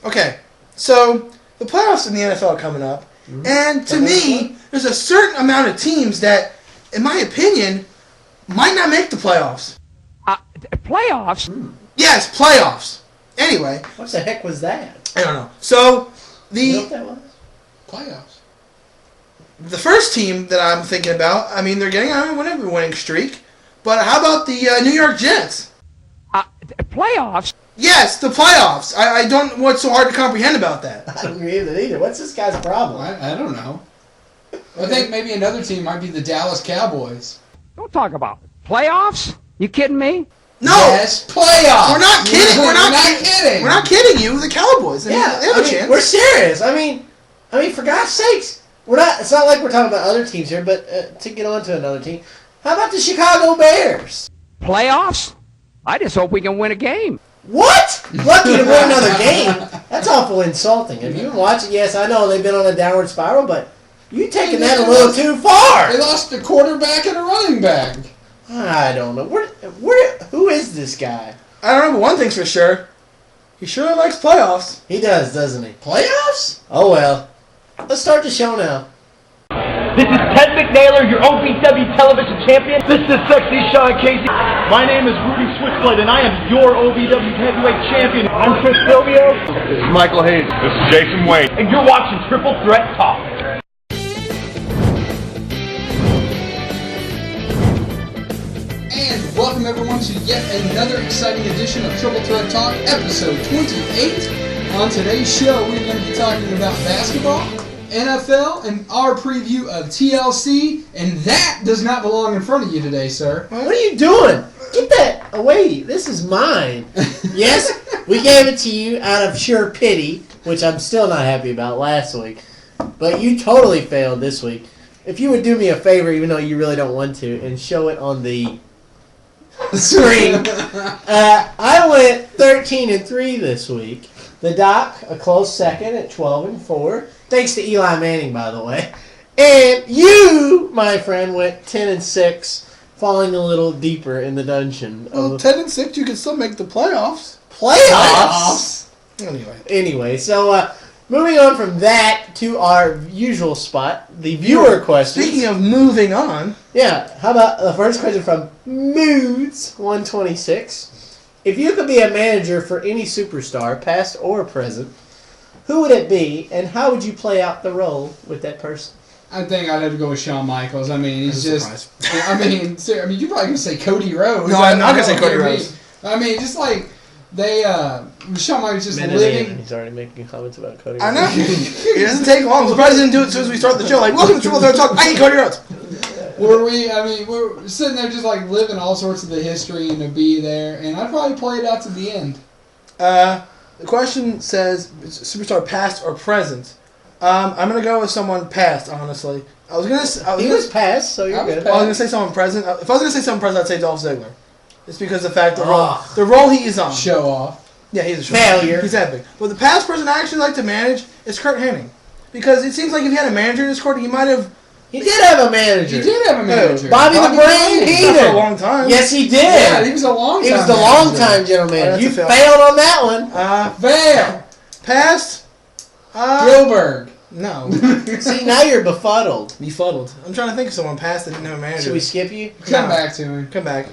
Okay, so the playoffs in the NFL are coming up, and to me, there's a certain amount of teams that, in my opinion, might not make the playoffs. Playoffs? Yes, playoffs. Anyway. What the heck was that? I don't know. So, You know what that was? playoffs. The first team that I'm thinking about, I mean, they're getting on a winning streak, but how about the New York Jets? Playoffs? Yes, the playoffs. I don't know what's so hard to comprehend about that. I don't agree with it either. What's this guy's problem? I don't know. I think maybe another team might be the Dallas Cowboys. Don't talk about it. Playoffs? You kidding me? No! Yes, playoffs! We're not kidding! We're not kidding! We're not kidding you, the Cowboys. I mean, Yeah, they have a chance. we're serious. I mean, for God's sakes, we're not. It's not like we're talking about other teams here, but to get on to another team, how about the Chicago Bears? Playoffs? I just hope we can win a game. What? Lucky to win another game? That's awful insulting. If you watch it, yes, I know they've been on a downward spiral, but you taking that a little too far. They lost a quarterback and a running back. I don't know. Who is this guy? I don't know, but one thing's for sure. He sure likes playoffs. He does, doesn't he? Playoffs? Oh, well. Let's start the show now. This is Ted McNailer, your OVW television champion. This is Sexy Sean Casey. My name is Rudy Switchblade, and I am your OVW heavyweight champion. I'm Chris Silvio. This is Michael Hayes. This is Jason Wade. And you're watching Triple Threat Talk. And welcome everyone to yet another exciting edition of Triple Threat Talk, episode 28. On today's show, we're going to be talking about basketball, NFL, and our preview of TLC, and that does not belong in front of you today, sir. What are you doing? Get that away. This is mine. Yes, we gave it to you out of sheer pity, which I'm still not happy about last week. But you totally failed this week. If you would do me a favor, even though you really don't want to, and show it on the screen. I went 13-3 this week. The Doc, a close second at 12-4. Thanks to Eli Manning, by the way. And you, my friend, went 10-6, falling a little deeper in the dungeon. Well, 10-6, you can still make the playoffs. Playoffs? Anyway, so moving on from that to our usual spot, the viewer questions. Speaking of moving on. Yeah, how about the first question from Moods126. If you could be a manager for any superstar, past or present, who would it be, and how would you play out the role with that person? I think I'd have to go with Shawn Michaels. I mean, he's just... I mean, you're probably going to say Cody Rhodes. No, I'm not going to say Cody Rhodes. I mean, just like... Shawn Michaels just living. He's already making comments about Cody Rhodes. I know. It doesn't take long. I'm surprised he didn't do it as soon as we start the show. Like, welcome to Triple Threat Talk. I hate Cody Rhodes. We're sitting there just like living all sorts of the history and to be there, and I'd probably play it out to the end. The question says superstar past or present. I'm gonna go with someone past. Honestly, He was past, so you're good. I was gonna say someone present. If I was gonna say someone present, I'd say Dolph Ziggler. It's because of the fact the role he is on. Show off. Yeah, he's a show failure. He's epic. But the past person I actually like to manage is Kurt Hennig, because it seems like if he had a manager in his court, he might have. He did have a manager. He did have a manager. Bobby the Brain Heenan. For a long time. Yes, he did. Yeah, he was a long time. He was the long-time general manager. You failed on that one. Fail. Past. Gilbert. No. See, now you're befuddled. Befuddled. I'm trying to think of someone past that didn't have a manager. Should we skip you? Come back to him. Come back.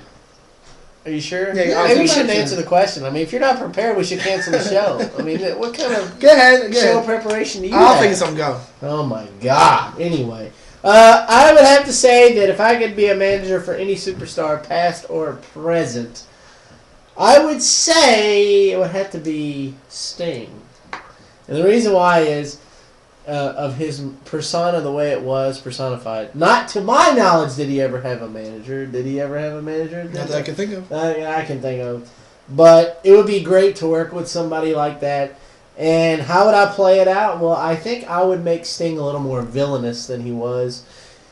Are you sure? Yeah, maybe we shouldn't answer the question. I mean, if you're not prepared, we should cancel the show. I mean, what kind of go ahead. show preparation do you have? I'll think of something. Go. Oh, my God. Anyway. I would have to say that if I could be a manager for any superstar, past or present, I would say it would have to be Sting. And the reason why is of his persona, the way it was personified. Not to my knowledge did he ever have a manager. Did he ever have a manager? Not that I can think of. I can think of. But it would be great to work with somebody like that. And how would I play it out? Well, I think I would make Sting a little more villainous than he was.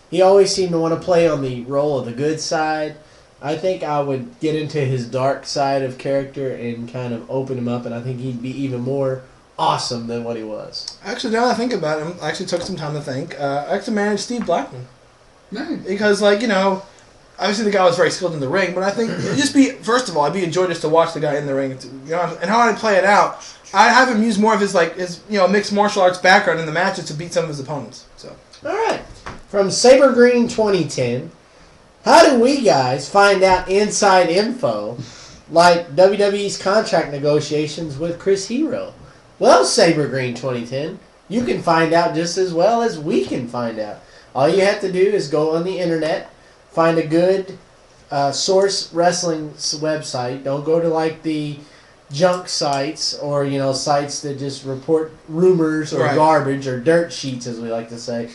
He always seemed to want to play on the role of the good side. I think I would get into his dark side of character and kind of open him up, and I think he'd be even more awesome than what he was. Actually, now that I think about it, I actually took some time to think. I actually managed Steve Blackman. Man. Because, like, you know, obviously the guy was very skilled in the ring, but I think it'd just be, first of all, I'd be enjoyed just to watch the guy in the ring. And how I'd play it out, I'd have him use more of his mixed martial arts background in the matches to beat some of his opponents. So. All right. From Saber Green 2010, how do we guys find out inside info like WWE's contract negotiations with Chris Hero? Well, Saber Green 2010, you can find out just as well as we can find out. All you have to do is go on the internet, find a good source wrestling website. Don't go to like the junk sites or sites that just report rumors or garbage or dirt sheets, as we like to say.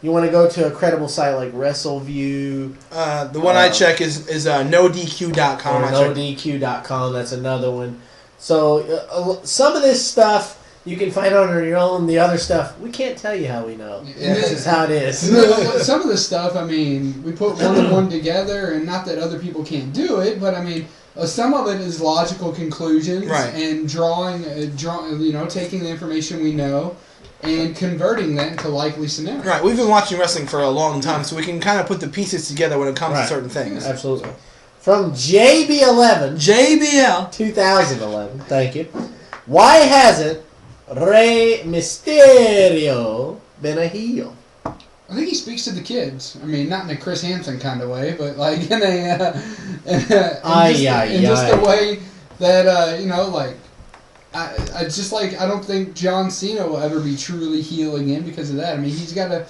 You want to go to a credible site like WrestleView. The one I check is NoDQ.com. Or NoDQ.com. That's another one. So some of this stuff you can find out on your own. The other stuff, we can't tell you how we know. This is how it is. Some of the stuff, I mean, we put one and one together, and not that other people can't do it, but I mean, some of it is logical conclusions and drawing, taking the information we know and converting that into likely scenarios. Right. We've been watching wrestling for a long time, so we can kind of put the pieces together when it comes to certain things. Absolutely. From JB11. JBL. 2011. Thank you. Why hasn't Rey Mysterio been a heel? I think he speaks to the kids. I mean, not in a Chris Hansen kind of way, but like in just a way that I don't think John Cena will ever be truly heel again because of that. I mean, he's got a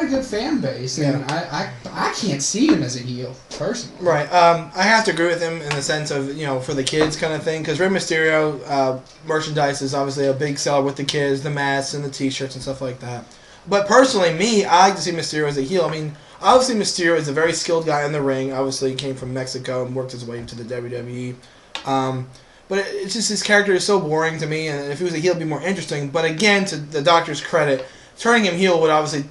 good fan base, and I can't see him as a heel personally. Right. I have to agree with him in the sense of for the kids kind of thing, because Rey Mysterio merchandise is obviously a big seller with the kids, the masks and the T-shirts and stuff like that. But personally, I like to see Mysterio as a heel. I mean, obviously Mysterio is a very skilled guy in the ring. Obviously, he came from Mexico and worked his way to the WWE. But it's just his character is so boring to me, and if he was a heel, it'd be more interesting. But again, to the Doctor's credit, turning him heel would obviously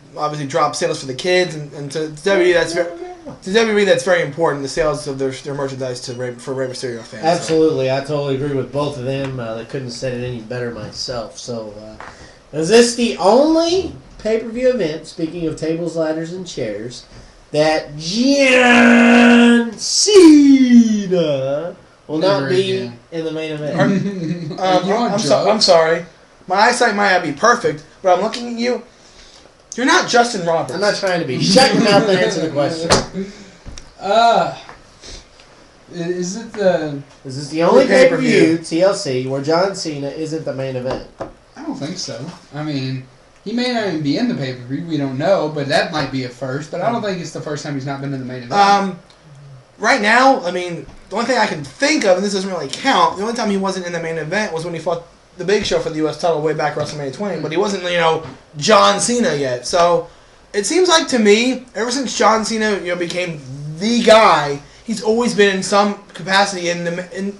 drop sales for the kids, and to WWE that's very important. The sales of their merchandise for Rey Mysterio fans. Absolutely, I totally agree with both of them. They couldn't have said it any better myself. So, is this the only pay-per-view event? Speaking of tables, ladders, and chairs, that John Cena will not be in the main event. I'm sorry. My eyesight might not be perfect, but I'm looking at you. You're not Justin Roberts. I'm not trying to be. Shut your mouth and answer the question. Is this the only pay-per-view, TLC, where John Cena isn't the main event? I don't think so. I mean, he may not even be in the pay-per-view. We don't know, but that might be a first. But I don't think it's the first time he's not been in the main event. Right now, I mean, the only thing I can think of, and this doesn't really count, the only time he wasn't in the main event was when he fought the Big Show for the U.S. title way back at WrestleMania 20, but he wasn't, John Cena yet. So it seems like to me, ever since John Cena, became the guy, he's always been in some capacity in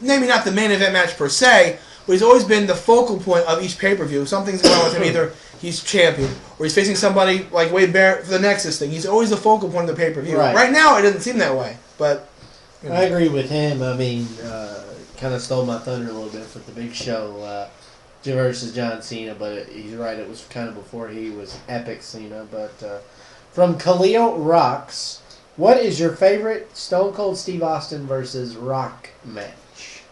maybe not the main event match per se, but he's always been the focal point of each pay-per-view. Something's going on with him. Either he's champion, or he's facing somebody like Wade Barrett for the Nexus thing. He's always the focal point of the pay-per-view. Right now, it doesn't seem that way, but I agree with him. I mean, kind of stole my thunder a little bit with the Big Show versus John Cena, but he's right. It was kind of before he was Epic Cena. But from Khalil Rocks, what is your favorite Stone Cold Steve Austin versus Rock match?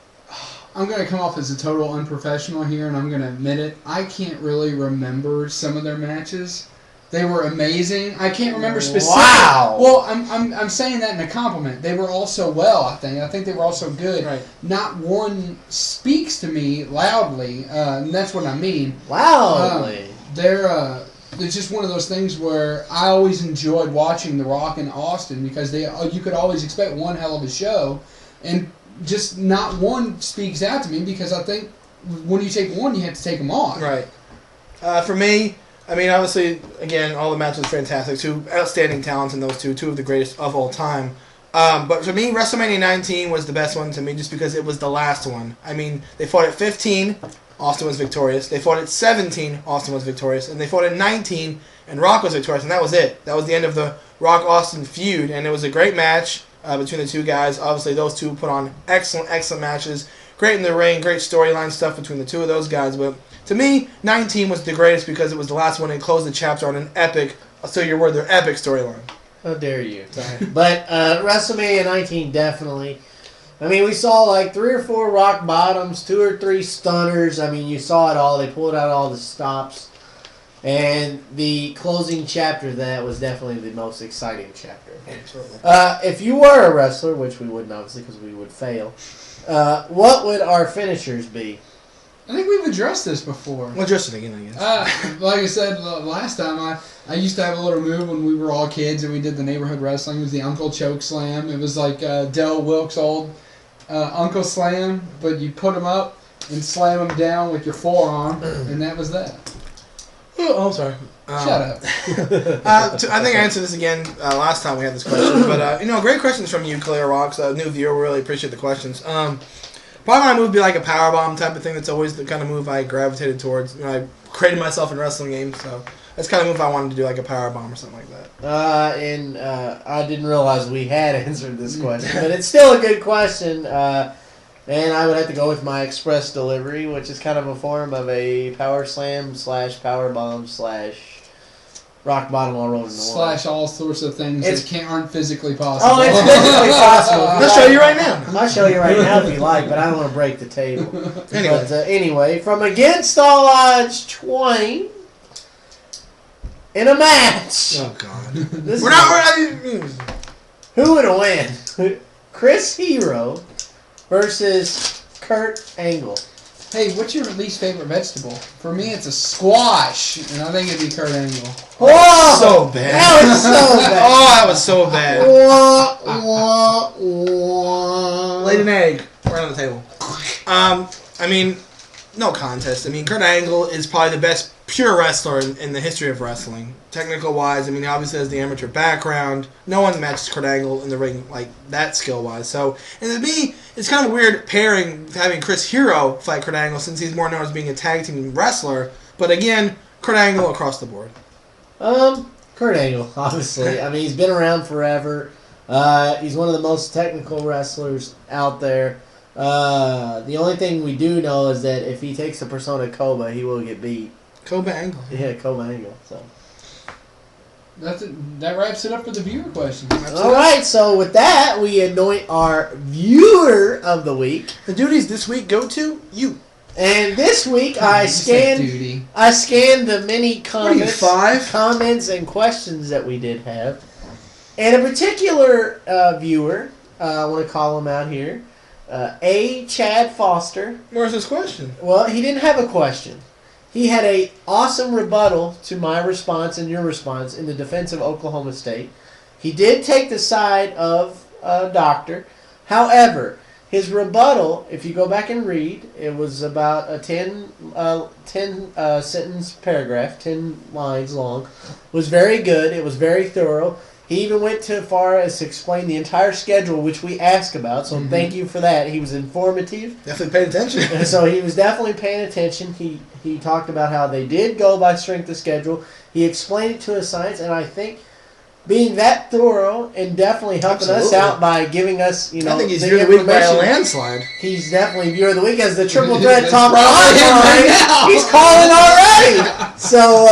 I'm going to come off as a total unprofessional here, and I'm going to admit it. I can't really remember some of their matches. They were amazing. I can't remember specifically. Wow. Well, I'm saying that in a compliment. They were all so well, I think. I think they were all so good. Right. Not one speaks to me loudly, and that's what I mean. Loudly. It's just one of those things where I always enjoyed watching The Rock and Austin because you could always expect one hell of a show, and just not one speaks out to me because I think when you take one, you have to take them on. Right. For me, I mean, obviously, again, all the matches are fantastic. Two outstanding talents in those two of the greatest of all time. But for me, WrestleMania 19 was the best one to me just because it was the last one. I mean, they fought at 15, Austin was victorious. They fought at 17, Austin was victorious. And they fought at 19, and Rock was victorious. And that was it. That was the end of the Rock-Austin feud. And it was a great match between the two guys. Obviously, those two put on excellent matches. Great in the ring, great storyline stuff between the two of those guys. But to me, 19 was the greatest because it was the last one and closed the chapter on an epic, so your word, their epic storyline. How dare you? Sorry. But WrestleMania 19 definitely. I mean, we saw like 3 or 4 rock bottoms, 2 or 3 stunners. I mean, you saw it all. They pulled out all the stops. And the closing chapter of that was definitely the most exciting chapter. Absolutely. If you were a wrestler, which we wouldn't obviously because we would fail, what would our finishers be? I think we've addressed this before. Well, just it again, I guess. Like I said last time, I used to have a little move when we were all kids and we did the neighborhood wrestling. It was the Uncle Choke Slam. It was like Del Wilkes' old Uncle Slam, but you put him up and slam him down with your forearm, and that was that. Oh, I'm sorry. Shut up. I think I answered this again last time we had this question, but great questions from you, Clear Rocks, new viewer. Really appreciate the questions. Probably my move would be like a powerbomb type of thing. That's always the kind of move I gravitated towards. I created myself in wrestling games, so that's kind of move I wanted to do, like a powerbomb or something like that. And I didn't realize we had answered this question, but it's still a good question. And I would have to go with my express delivery, which is kind of a form of a power slam / power bomb / rock bottom all rolled in the water. / all sorts of things that aren't physically possible. Oh, it's physically possible. I'll show you right now. I'll show you right now if you like, but I don't want to break the table. Anyway. But, anyway, from Against All Odds 20, in a match. Oh, God. Who would win? Chris Hero versus Kurt Angle. Hey, what's your least favorite vegetable? For me, it's a squash, and I think it'd be Kurt Angle. Whoa! So bad. That was so bad. Oh, that was so bad. Laid an egg right on the table. I mean, no contest. I mean, Kurt Angle is probably the best pure wrestler in the history of wrestling. Technical wise, I mean, he obviously has the amateur background. No one matches Kurt Angle in the ring like that skill wise. So, and to me, it's kind of weird pairing having Chris Hero fight Kurt Angle since he's more known as being a tag team wrestler. But again, Kurt Angle across the board. Kurt Angle, obviously. I mean, he's been around forever. He's one of the most technical wrestlers out there. The only thing we do know is that if he takes the persona Koba, he will get beat. Koba Angle. Yeah, Koba Angle. So that wraps it up for the viewer questions. all right, so with that, we anoint our viewer of the week. The duties this week go to you. And this week, I scanned the many comments, comments and questions that we did have. And a particular viewer, I want to call him out here, A. Chad Foster. Where's his question? Well, he didn't have a question. He had an awesome rebuttal to my response and your response in the defense of Oklahoma State. He did take the side of Doctor. However, his rebuttal, if you go back and read, it was about a 10 sentence paragraph, 10 lines long. Was very good. It was very thorough. He even went too far as to explain the entire schedule, which we asked about. So thank you for that. He was informative. Definitely paid attention. And so he was definitely paying attention. He talked about how they did go by strength of schedule. He explained it to a science, and I think being that thorough and definitely helping us out by giving us, I think he's viewer of the week by a landslide. He's definitely viewer of the week as the Triple Threat Talk Hotline. He's calling already. So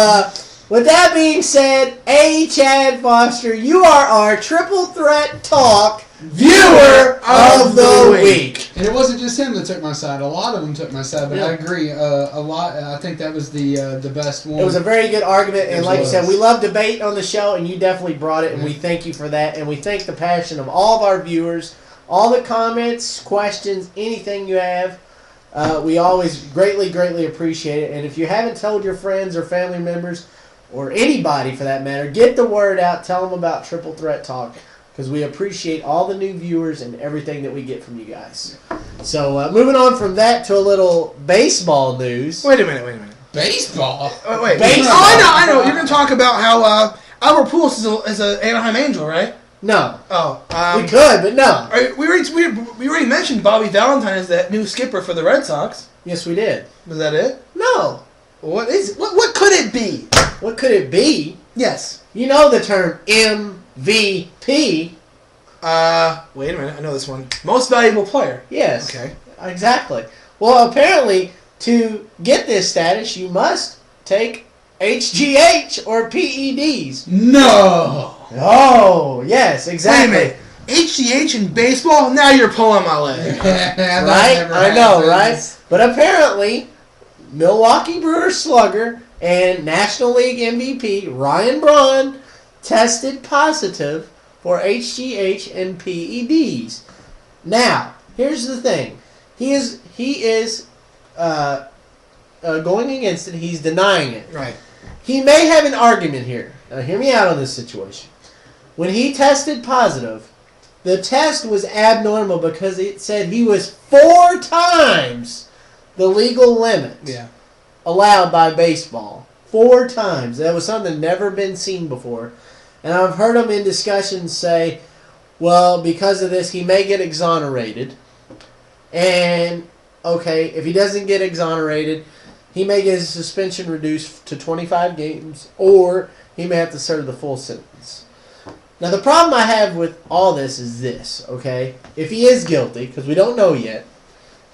with that being said, A. Chad Foster, you are our Triple Threat Talk Viewer of the Week. And it wasn't just him that took my side. A lot of them took my side, but I agree. A lot. I think that was the best one. It was a very good argument, and like you said, we love debate on the show, and you definitely brought it, and we thank you for that, and we thank the passion of all of our viewers, all the comments, questions, anything you have. We always greatly, greatly appreciate it, and if you haven't told your friends or family members, or anybody for that matter, get the word out, tell them about Triple Threat Talk, because we appreciate all the new viewers and everything that we get from you guys. So, moving on from that to a little baseball news. Wait a minute. Baseball? Wait. Baseball. Oh, I know. You're going to talk about how Albert Pujols is an Anaheim Angel, right? No. Oh. We could, but no. We already mentioned Bobby Valentine as that new skipper for the Red Sox. Yes, we did. Was that it? No. What could it be? What could it be? Yes. You know the term MVP. Wait a minute. I know this one. Most valuable player. Yes. Okay. Exactly. Well, apparently, to get this status, you must take HGH or PEDs. No. Oh, yes, exactly. Wait a minute. HGH in baseball? Now you're pulling my leg. Right? I know, right? But apparently, Milwaukee Brewers slugger and National League MVP Ryan Braun tested positive for HGH and PEDs. Now, here's the thing. He is going against it. He's denying it. Right. He may have an argument here. Now, hear me out on this situation. When he tested positive, the test was abnormal because it said he was 4 times the legal limit allowed by baseball. 4 times. That was something never been seen before. And I've heard him in discussions say, well, because of this, he may get exonerated. And, okay, if he doesn't get exonerated, he may get his suspension reduced to 25 games, or he may have to serve the full sentence. Now, the problem I have with all this is this, okay? If he is guilty, because we don't know yet,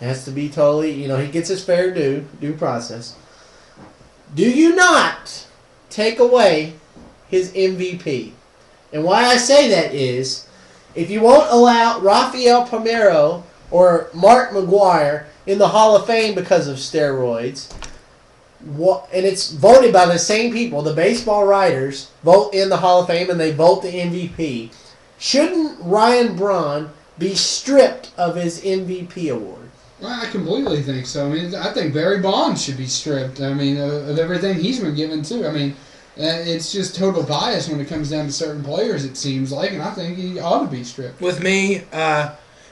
it has to be totally, he gets his fair due process. Do you not take away his MVP? And why I say that is, if you won't allow Rafael Palmeiro or Mark McGuire in the Hall of Fame because of steroids, and it's voted by the same people, the baseball writers vote in the Hall of Fame and they vote the MVP, shouldn't Ryan Braun be stripped of his MVP award? Well, I completely think so. I mean, I think Barry Bonds should be stripped. I mean, of everything he's been given too. I mean, it's just total bias when it comes down to certain players. It seems like, and I think he ought to be stripped. With me,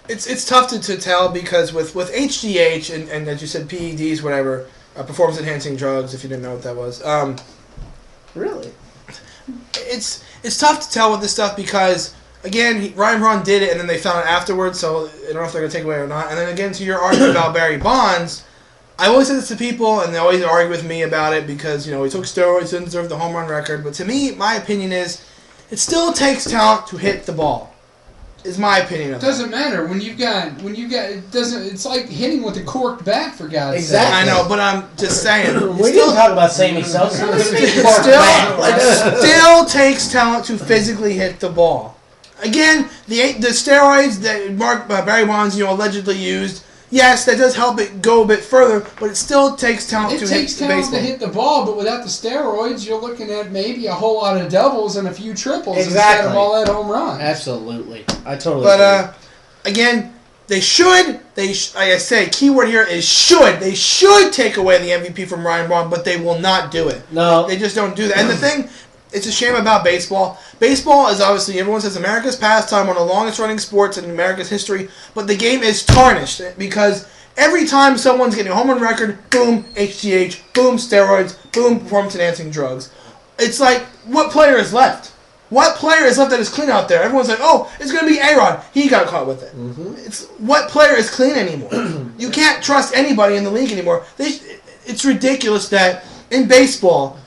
it's tough to tell because with HGH and as you said PEDs, whatever, performance enhancing drugs. If you didn't know what that was, really, it's tough to tell with this stuff because. Again, Ryan Braun did it, and then they found it afterwards, so I don't know if they're going to take it away or not. And then again, to your argument about Barry Bonds, I always say this to people, and they always argue with me about it because, he took steroids, didn't deserve the home run record. But to me, my opinion is, it still takes talent to hit the ball. Is my opinion of it. Doesn't matter when you've got it doesn't. It's like hitting with a corked bat for God's sake. Exactly. I know, but I'm just saying. We didn't talk about Sammy Sosa. It still takes talent to physically hit the ball. Again, the steroids that Barry Bonds allegedly used, yes, that does help it go a bit further, but it still takes talent to hit the baseball. It takes talent to hit the ball, but without the steroids, you're looking at maybe a whole lot of doubles and a few triples instead of all that home runs. Absolutely. I totally agree. But, again, like I say, keyword here is should. They should take away the MVP from Ryan Braun, but they will not do it. No. They just don't do that. And the thing... It's a shame about baseball. Baseball is obviously, everyone says, America's pastime, one of the longest running sports in America's history, but the game is tarnished because every time someone's getting a home run record, boom, HGH, boom, steroids, boom, performance-enhancing drugs. It's like, what player is left? What player is left that is clean out there? Everyone's like, oh, it's going to be A-Rod. He got caught with it. Mm-hmm. It's what player is clean anymore? You can't trust anybody in the league anymore. It's ridiculous that in baseball...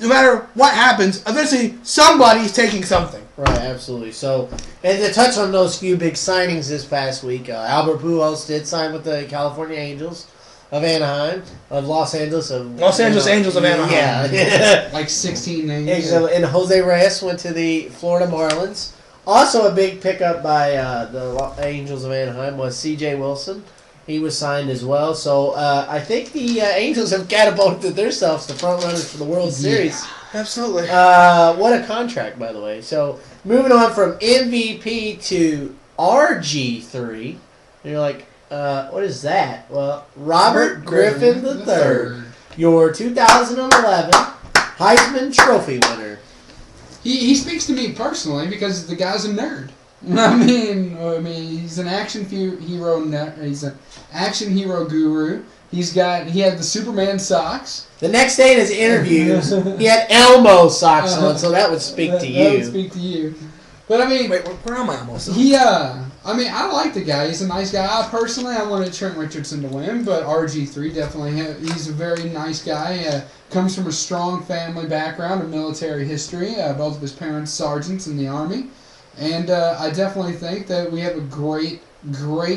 No matter what happens, eventually somebody's taking something. Right, absolutely. So, and to touch on those few big signings this past week, Albert Pujols did sign with the California Angels of Anaheim, of Los Angeles. Angels of Anaheim. Yeah. Like 16 names. And Jose Reyes went to the Florida Marlins. Also a big pickup by the Angels of Anaheim was C.J. Wilson. He was signed as well. So I think the Angels have catapulted themselves to front runners for the World Series. Absolutely. What a contract, by the way. So moving on from MVP to RG3. And you're like, what is that? Well, Robert Griffin III, your 2011 Heisman Trophy winner. He speaks to me personally because the guy's a nerd. I mean, he's an action hero. He's an action hero guru. He had the Superman socks. The next day in his interviews, he had Elmo socks on, so that would speak to you. That would speak to you. But I mean, wait, where are my Elmo socks? I mean, I like the guy. He's a nice guy. I wanted Trent Richardson to win, but RG3 definitely. He's a very nice guy. Comes from a strong family background of military history. Both of his parents sergeants in the Army. And I definitely think that we have a great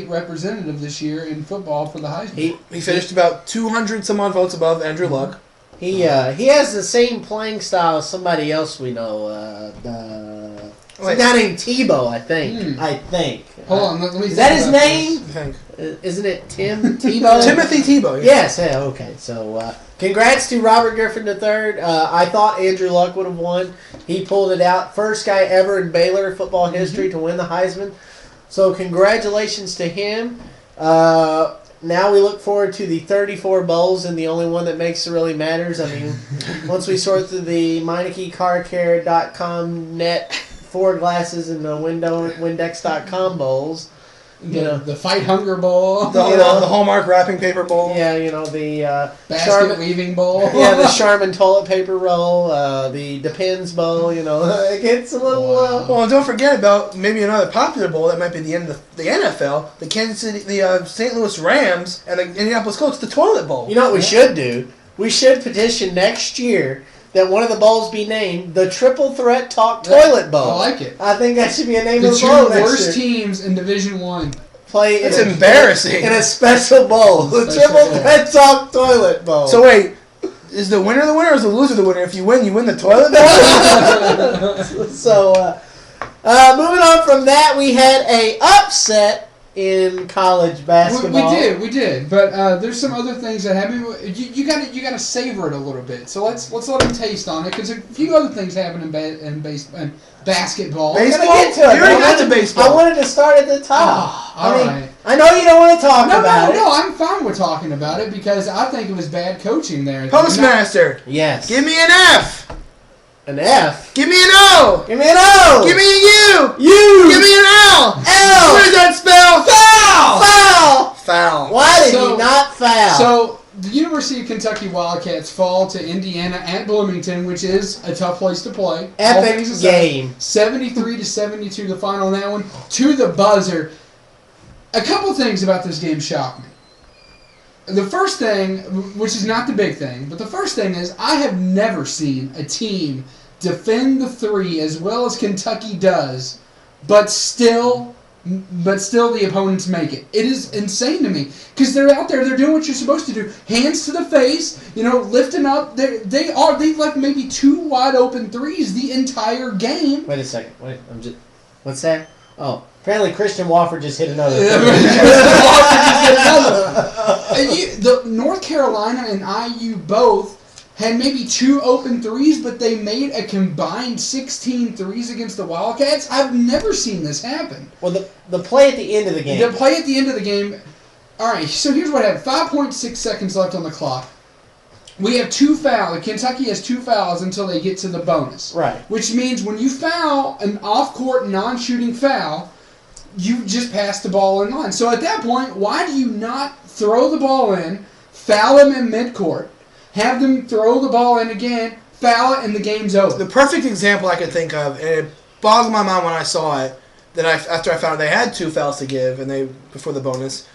representative this year in football for the Heisman. He finished about 200 some odd votes above Andrew Luck. He has the same playing style as somebody else we know. Some guy named Tebow, I think. I think. Hold on, let me. Is that his name? I think. Isn't it Tim Tebow? Timothy Tebow. Yes. Yeah, okay. So, congrats to Robert Griffin III. I thought Andrew Luck would have won. He pulled it out. First guy ever in Baylor football history to win the Heisman. So, congratulations to him. Now we look forward to the 34 bowls, and the only one that makes it really matters. I mean, once we sort through the MeineckeCarCare.com net 4 glasses and the Windex.com bowls, the Fight Hunger Bowl, the Hallmark wrapping paper bowl. Yeah, the basket weaving bowl. Yeah, the Charmin toilet paper roll, the Depends bowl. It gets a little. Well, and don't forget about maybe another popular bowl that might be the end of the NFL, the St. Louis Rams and the Indianapolis Colts, the toilet bowl. You know what we should do? We should petition next year that one of the bowls be named the Triple Threat Talk Toilet Bowl. I like it. I think that should be a name The of the bowl two next worst year. teams in Division I. Play It's embarrassing. in a special bowl. The Triple Threat Talk Toilet Bowl. So wait, is the winner or is the loser the winner? If you win the toilet bowl? So, moving on from that, we had a upset in college basketball. We did. But there's some other things that happen. You gotta savor it a little bit. So let's let them taste on it, because a few other things happen in basketball. Baseball? We gotta get to it. You already got to baseball. I wanted to start at the top. Right. I know you don't want to talk about it. No, I'm fine with talking about it, because I think it was bad coaching there. Postmaster. Yes. Give me an F. An F. Give me an O. Give me an O. Give me a U. U. Give me an L. L. What does that spell? Foul. Foul. Why did you not foul? So the University of Kentucky Wildcats fall to Indiana at Bloomington, which is a tough place to play. Epic game. 73-72 the final on that one. To the buzzer. A couple things about this game shocked me. The first thing, which is not the big thing, but the first thing is I have never seen a team defend the three as well as Kentucky does, but still the opponents make it. It is insane to me, because they're out there, they're doing what you're supposed to do. Hands to the face, lifting up. They left maybe 2 wide open threes the entire game. Wait a second. What's that? Oh, apparently Christian Wofford just hit another. The North Carolina and IU both had maybe 2 open threes, but they made a combined 16 threes against the Wildcats. I've never seen this happen. Well, the play at the end of the game. The play at the end of the game. All right, so here's what happened. 5.6 seconds left on the clock. We have 2 fouls. Kentucky has 2 fouls until they get to the bonus. Right. Which means when you foul an off-court non-shooting foul, you just pass the ball in line. So at that point, why do you not throw the ball in, foul them in midcourt, have them throw the ball in again, foul it, and the game's over? The perfect example I could think of, and it boggled my mind when I saw it, after I found out they had 2 fouls to give before the bonus.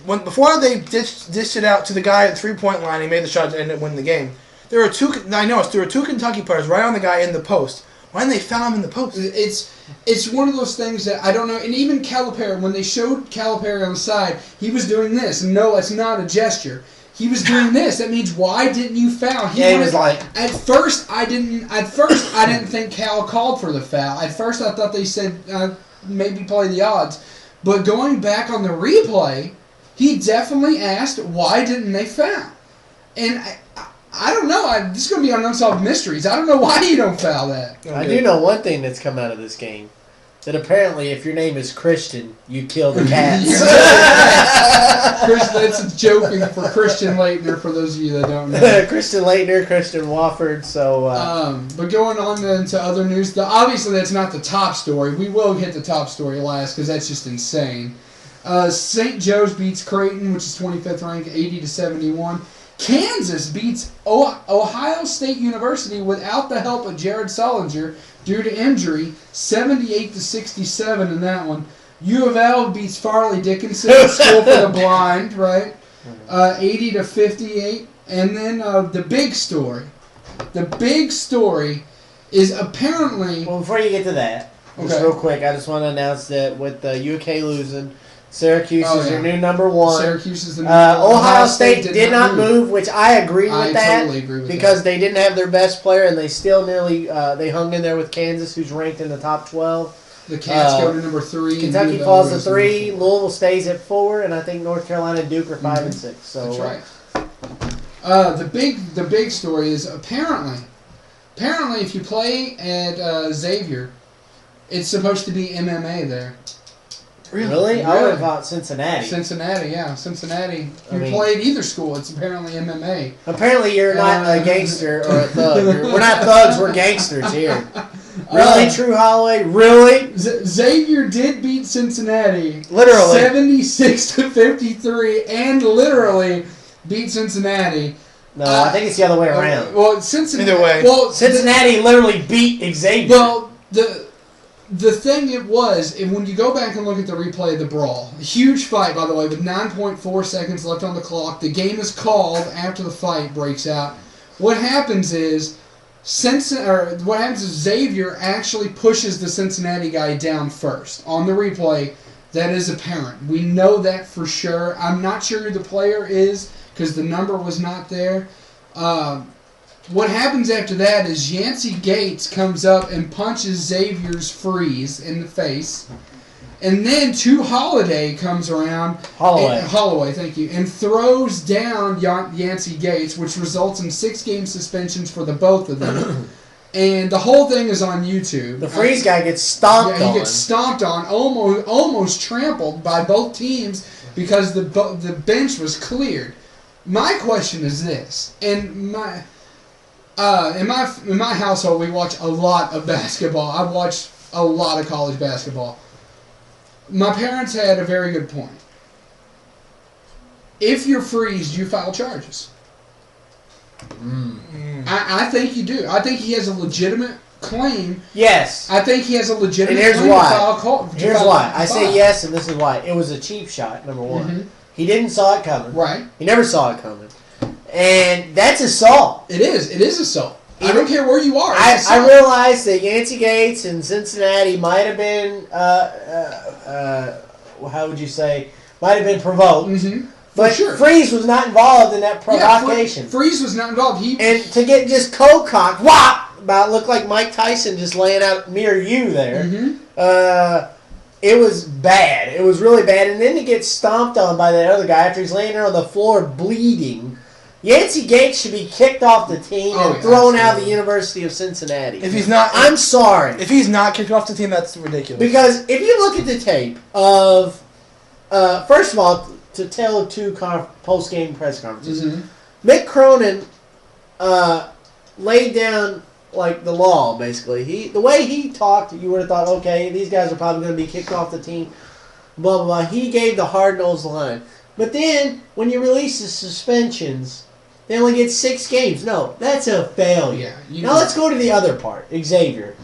Before they dished it out to the guy at the 3-point line, he made the shot to end up winning the game. There were 2 Kentucky players right on the guy in the post. Why didn't they foul him in the post? It's one of those things that I don't know. And even Calipari, when they showed Calipari on the side, he was doing this. And no, it's not a gesture. He was doing this. That means, why didn't you foul? He was like. At first, I didn't think Cal called for the foul. At first, I thought they said maybe play the odds. But going back on the replay, he definitely asked, why didn't they foul? And I don't know. This is going to be on Unsolved Mysteries. I don't know why you don't foul that. Okay. I do know one thing that's come out of this game. That apparently, if your name is Christian, you kill the cats. That's joking for Christian Leitner, for those of you that don't know. Christian Leitner, Christian Wofford. So, but going on then to other news, obviously that's not the top story. We will hit the top story last, because that's just insane. St. Joe's beats Creighton, which is 25th ranked, 80-71. Kansas beats Ohio State University without the help of Jared Sullinger due to injury, 78-67 in that one. U of L beats Farley Dickinson, School for the Blind, right? 80-58. And then the big story. The big story is apparently... Well, before you get to that, just real quick, I just want to announce that with the UK losing, Syracuse is your new number one. Syracuse is the new Ohio State did not move, which I agree with that. Totally agree with because they didn't have their best player, and they still nearly they hung in there with Kansas, who's ranked in the top 12. The Cats go to number 3. Kentucky falls to 3. Louisville stays at 4, and I think North Carolina and Duke are 5 and 6. So that's right. The big story is apparently if you play at Xavier, it's supposed to be MMA there. Really? I would have thought Cincinnati. Cincinnati. You play at either school, it's apparently MMA. Apparently you're not a gangster or a thug. We're not thugs, we're gangsters here. Really, True Holloway? Really? Xavier did beat Cincinnati. Literally. 76-53, and literally beat Cincinnati. No, I think it's the other way around. Well, Cincinnati. Either way. Well, Cincinnati literally beat Xavier. Well, the thing it was, when you go back and look at the replay of the brawl, huge fight, by the way, with 9.4 seconds left on the clock. The game is called after the fight breaks out. What happens is Xavier actually pushes the Cincinnati guy down first. On the replay, that is apparent. We know that for sure. I'm not sure who the player is because the number was not there. What happens after that is Yancey Gates comes up and punches Xavier's freeze in the face. And then Holiday comes around. Holloway, thank you. And throws down Yancey Gates, which results in 6-game suspensions for the both of them. And the whole thing is on YouTube. The freeze guy gets stomped on. He gets stomped on, almost trampled by both teams because the bench was cleared. My question is this, in my household, we watch a lot of basketball. I watch a lot of college basketball. My parents had a very good point. If you're freezed, you file charges. I think you do. I think he has a legitimate claim. Yes. I think he has a legitimate claim to file. Here's why. I say yes, and this is why. It was a cheap shot, number one. Mm-hmm. He didn't saw it coming. Right. He never saw it coming. And that's assault. It is. It is assault. I don't care where you are. I realize that Yancey Gates and Cincinnati might have been, how would you say, might have been provoked. Mm-hmm. But sure. Freeze was not involved in that provocation. Yeah, Freeze was not involved. And to get just cold-cocked, about looked like Mike Tyson just laying out mere you there. Mm-hmm. It was bad. It was really bad. And then to get stomped on by that other guy after he's laying there on the floor bleeding. Yancey Gates should be kicked off the team and thrown out of the University of Cincinnati. If he's not, I'm sorry. If he's not kicked off the team, that's ridiculous. Because if you look at the tape of, first of all, to tell 2 post-game press conferences, mm-hmm. Mick Cronin laid down like the law, basically. The way he talked, you would have thought, okay, these guys are probably going to be kicked off the team, blah, blah, blah. He gave the hard-nosed line. But then, when you release the suspensions, they only get 6 games. No, that's a failure. Now let's go to the other part, Xavier.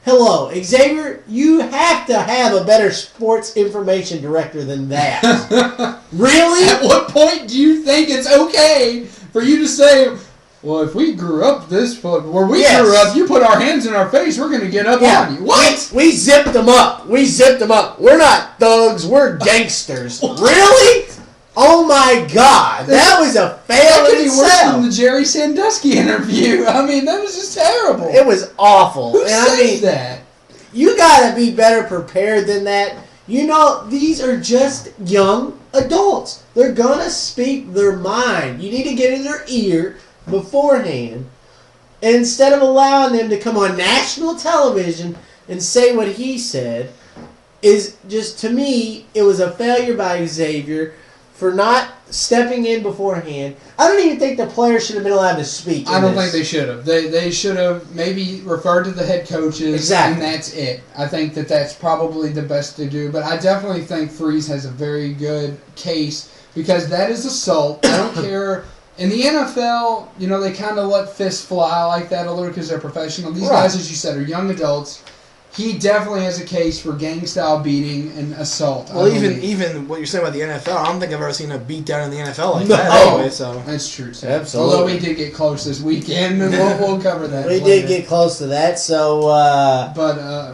Hello, Xavier, you have to have a better sports information director than that. Really? At what point do you think it's okay for you to say, well, if we grew up grew up, you put our hands in our face, we're going to get up on you. What? We zipped them up. We're not thugs, we're gangsters. Really? Oh my God, that was a fail that could be worse than the Jerry Sandusky interview. I mean, that was just terrible. It was awful. Who says that? You gotta be better prepared than that. You know, these are just young adults. They're gonna speak their mind. You need to get in their ear beforehand. And instead of allowing them to come on national television and say what he said, is just, to me, it was a failure by Xavier for not stepping in beforehand. I don't even think the players should have been allowed to speak. I don't think they should have. They should have maybe referred to the head coaches, exactly. And that's it. I think that's probably the best to do. But I definitely think Freeze has a very good case because that is assault. I don't care. In the NFL, you know, they kind of let fists fly like that a little because they're professional. These guys, as you said, are young adults. He definitely has a case for gang-style beating and assault. Well, even what you're saying about the NFL, I don't think I've ever seen a beat down in the NFL like that. Anyway, so that's true. So. Absolutely. Although we did get close this weekend, and we'll cover that. We did get close to that. So, I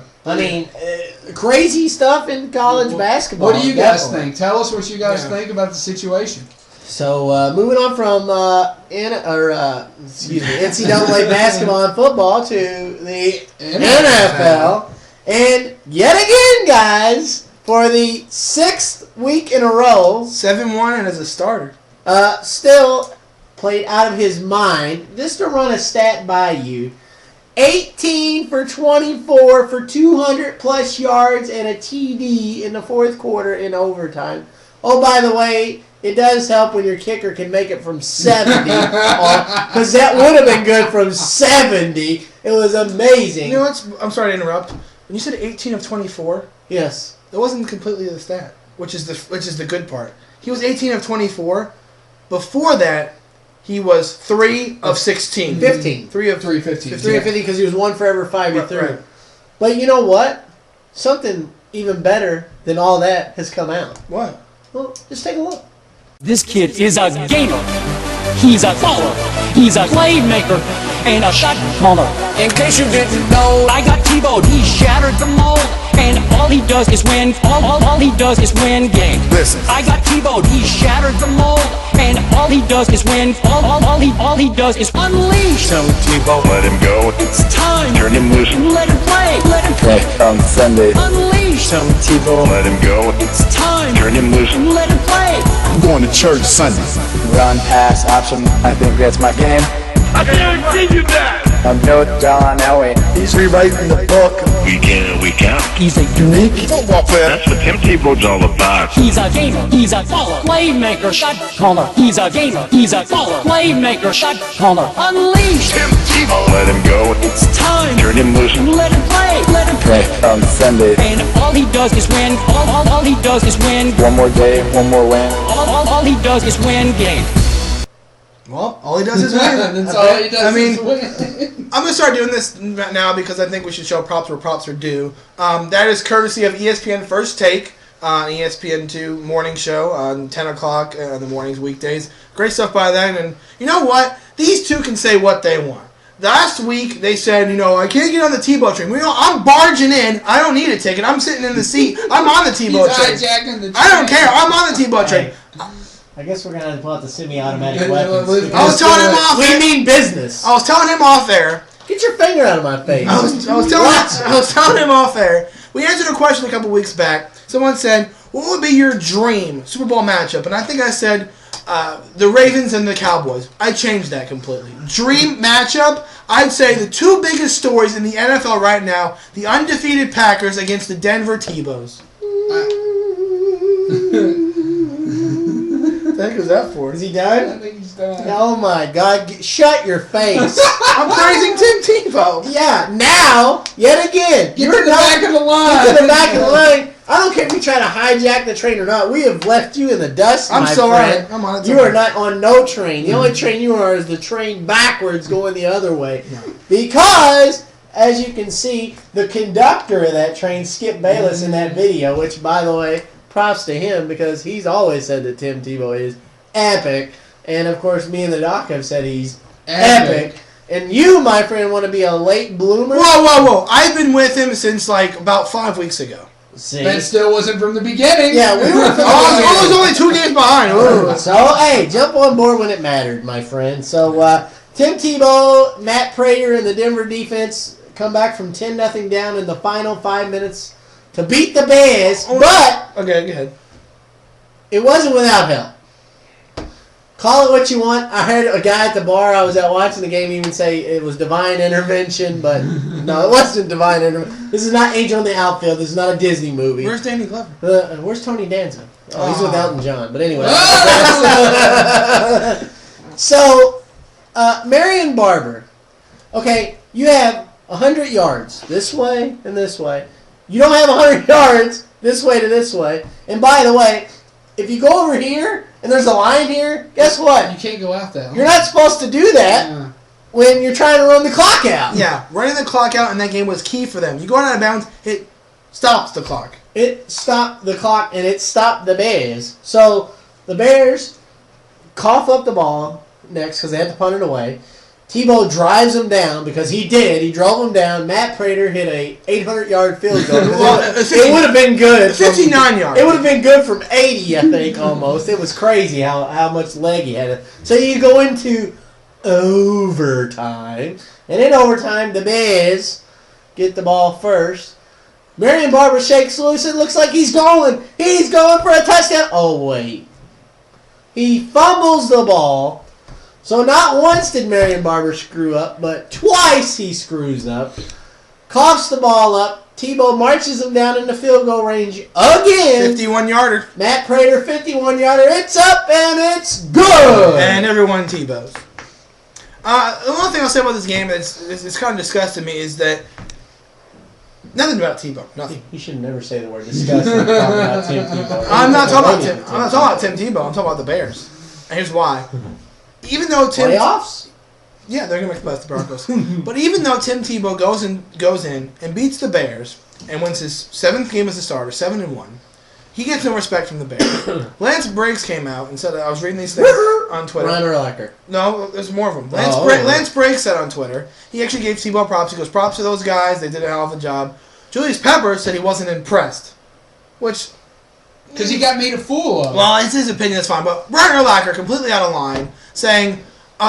crazy stuff in college basketball. What do you guys definitely. think? Tell us what you guys think about the situation. So moving on from NCAA basketball and football to the NFL. And yet again, guys, for the 6th week in a row, 7-1 and as a starter. still played out of his mind. Just to run a stat by you. 18 for 24 for 200 plus yards and a TD in the fourth quarter in overtime. Oh, by the way, it does help when your kicker can make it from 70, because that would have been good from 70. It was amazing. You know what? I'm sorry to interrupt. When you said 18 of 24, Yes. that wasn't completely the stat, which is the good part. He was 18 of 24. Before that, he was 3 of 16. 15. 3 of 315. 350 because he was 1 for every 5 you threw. Right. But you know what? Something even better than all that has come out. What? Well, just take a look. This kid is a gamer. He's a baller. He's a playmaker and a shot caller. In case you didn't know, I got Tebow. He shattered the mold, and all he does is win. All he does is win games. Listen. I got Tebow. He shattered the mold, and all he does is win. All he does is unleash. Tell Tebow, let him go. It's time. Turn him loose. Let him play. Let him Play on Sunday. unleash. Tell Tebow, let him go. It's time. Turn him loose. Let him play. I'm going to church Sunday. Run, pass, option, I think that's my game. I guarantee you that. I'm no John Elway. He's rewriting the book. Week in and week out. He's a unique. Football player. That's what Tim Tebow's all about. He's a gamer, he's a baller, playmaker, shot caller. He's a gamer, he's a baller, playmaker, shot caller. Unleash. Tim Tebow, let him go. It's time. Turn him loose. Let him play. Let him Play play. on Sunday. And all he does is win. All he does is win. One more day, one more win. All he does is win games. Well, all he does is win. That's all he does I mean, is win. I'm going to start doing this now because I think we should show props where props are due. That is courtesy of ESPN First Take, ESPN2 morning show on 10 o'clock in the mornings, weekdays. Great stuff by them. And you know what? These two can say what they want. Last week, they said, I can't get on the Tebow train. I'm barging in. I don't need a ticket. I'm sitting in the seat. I'm on the Tebow train. He's hijacking the train. I don't care. I'm on the Tebow train. I guess we're going to have to pull out the semi-automatic weapons. I was telling him off We there. mean business. I was telling him off there. Get your finger out of my face. I was telling him off there. We answered a question a couple weeks back. Someone said, what would be your dream Super Bowl matchup? And I think I said the Ravens and the Cowboys. I changed that completely. Dream matchup, I'd say the two biggest stories in the NFL right now, the undefeated Packers against the Denver Tebows. What the heck was that for? Is he I done? think he's done. Oh my God. Shut your face. I'm praising Tim Tebow. Yeah, now, yet again. Get to the back of the line. Get to the back of the line. I don't care if you try to hijack the train or not. We have left you in the dust, I'm my still friend. on it. I'm on it. You are not on no train. The only train you are is the train backwards going the other way. Because, as you can see, the conductor of that train, Skip Bayless, in that video, which, by the way, props to him because he's always said that Tim Tebow is epic. And, of course, me and the doc have said he's epic. And you, my friend, want to be a late bloomer? Whoa. I've been with him since, about 5 weeks ago. See? That still wasn't from the beginning. Yeah, we were from the I was only 2 games behind. Ooh. So, hey, jump on board when it mattered, my friend. So, Tim Tebow, Matt Prater, and the Denver defense come back from 10-0 down in the final 5 minutes to beat the Bears, but Okay, go ahead. it wasn't without help. Call it what you want. I heard a guy at the bar I was at watching the game even say it was divine intervention, but no, it wasn't divine intervention. This is not Angel in the Outfield. This is not a Disney movie. Where's Danny Glover? Where's Tony Danza? Oh, he's with Elton John. But anyway. So, Marion Barber. Okay, you have 100 yards this way and this way. You don't have 100 yards this way to this way. And by the way, if you go over here and there's a line here, guess what? You can't go out that You're not supposed to do that when you're trying to run the clock out. Yeah, running the clock out in that game was key for them. You go out of bounds, it stops the clock. It stopped the clock and it stopped the Bears. So the Bears cough up the ball next because they had to punt it away. Tebow drives him down because he did. He drove him down. Matt Prater hit a 800-yard field goal. It would have been good. 59 yards. It would have been good from 80, I think, almost. It was crazy how much leg he had. So you go into overtime. And in overtime, the Bears get the ball first. Marion Barber shakes loose. It looks like he's going. He's going for a touchdown. Oh, wait. He fumbles the ball. So not once did Marion Barber screw up, but twice he screws up. Coughs the ball up. Tebow marches him down in the field goal range again. 51-yarder. Matt Prater, 51-yarder. It's up and it's good. And everyone Tebows. The one thing I'll say about this game that's kind of disgusting me is that nothing about Tebow. Nothing. You should never say the word disgusting about Tim Tebow. I'm not talking about Tim Tebow. I'm talking about the Bears. And here's why. Even though playoffs? Yeah, they're gonna make the playoffs, the Broncos. But even though Tim Tebow goes in and beats the Bears and wins his 7th game as a starter, 7-1, he gets no respect from the Bears. Lance Briggs came out and said, I was reading these things on Twitter. Ryan Urlacher. No, there's more of them. Lance Briggs said on Twitter, he actually gave Tebow props. He goes, props to those guys. They did a hell of a job. Julius Pepper said he wasn't impressed, which... Because he got made a fool of. Well, it's his opinion, that's fine. But Ryan Urlacher, completely out of line, saying,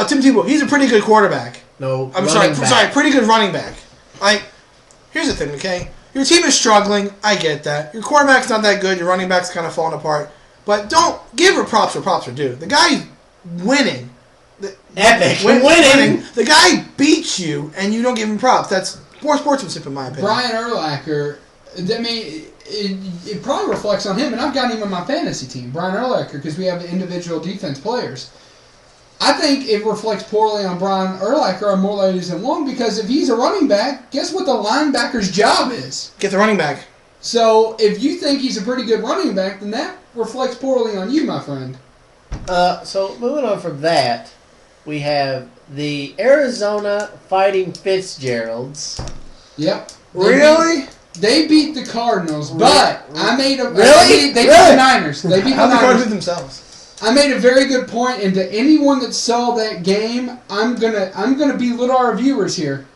Tim Tebow, he's a pretty good quarterback. No, I'm sorry, pretty good running back. Like, here's the thing, okay? Your team is struggling. I get that. Your quarterback's not that good. Your running back's kind of falling apart. But don't give her props where props are due. The guy's winning. Epic. Winning. The guy beats you, and you don't give him props. That's poor sportsmanship, in my opinion. Brian Urlacher, I mean... It probably reflects on him, and I've got him on my fantasy team, Brian Urlacher, because we have individual defense players. I think it reflects poorly on Brian Urlacher on more ladies than one, because if he's a running back, guess what the linebacker's job is? Get the running back. So if you think he's a pretty good running back, then that reflects poorly on you, my friend. So moving on from that, we have the Arizona Fighting Fitzgeralds. Yep. Really? They beat the Cardinals, but I made a... Really? They beat the Niners. They beat the How the Cardinals Niners. beat themselves? I made a very good point, and to anyone that saw that game, I'm gonna belittle our viewers here.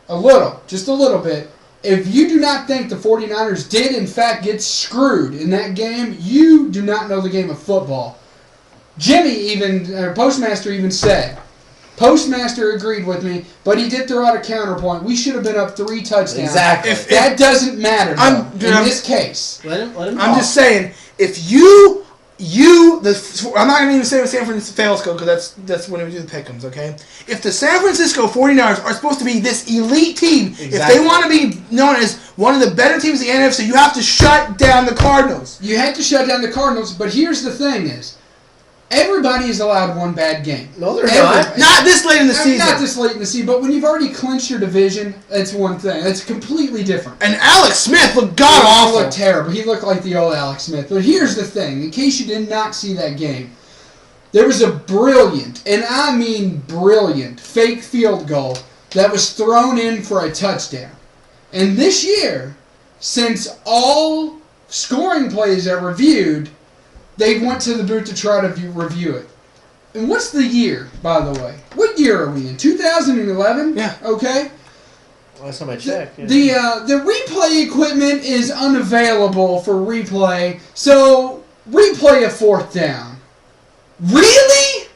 Just a little bit. If you do not think the 49ers did, in fact, get screwed in that game, you do not know the game of football. Postmaster even said... Postmaster agreed with me, but he did throw out a counterpoint. We should have been up 3 touchdowns. Exactly. That doesn't matter, though, in this case. Let him I'm talk. just saying, if I'm not going to even say what San Francisco fails code, because that's when we do the pick'ems, okay? If the San Francisco 49ers are supposed to be this elite team, if they want to be known as one of the better teams in the NFC, you have to shut down the Cardinals. You have to shut down the Cardinals, but here's the thing is, everybody is allowed one bad game. No, they're not. Not this late in the season. Not this late in the season, but when you've already clinched your division, that's one thing. That's completely different. And Alex Smith looked He god-awful. looked terrible. He looked like the old Alex Smith. But here's the thing. In case you did not see that game, there was a brilliant, and I mean brilliant, fake field goal that was thrown in for a touchdown. And this year, since all scoring plays are reviewed, they went to the booth to try to review it. And what's the year, by the way? What year are we in? 2011? Yeah. Okay. Last time I checked. Yeah. The replay equipment is unavailable for replay, so replay a 4th down. Really?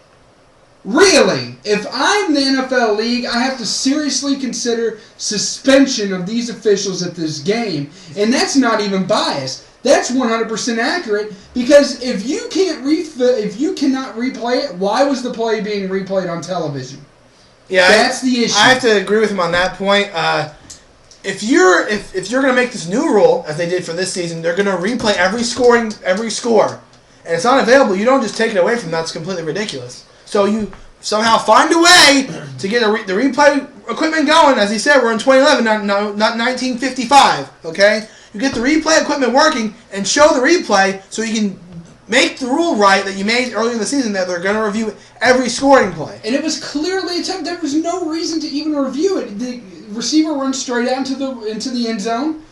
Really? If I'm the NFL League, I have to seriously consider suspension of these officials at this game, and that's not even biased. That's 100% accurate, because if you cannot replay it, why was the play being replayed on television? Yeah, that's the issue. I have to agree with him on that point. If you're going to make this new rule, as they did for this season, they're going to replay every score, and it's not available. You don't just take it away from them. That's completely ridiculous. So you somehow find a way to get the replay equipment going. As he said, we're in 2011, not 1955. Okay. You get the replay equipment working and show the replay so you can make the rule right that you made earlier in the season that they're going to review every scoring play. And it was clearly attempted. There was no reason to even review it. The receiver runs straight out into the end zone,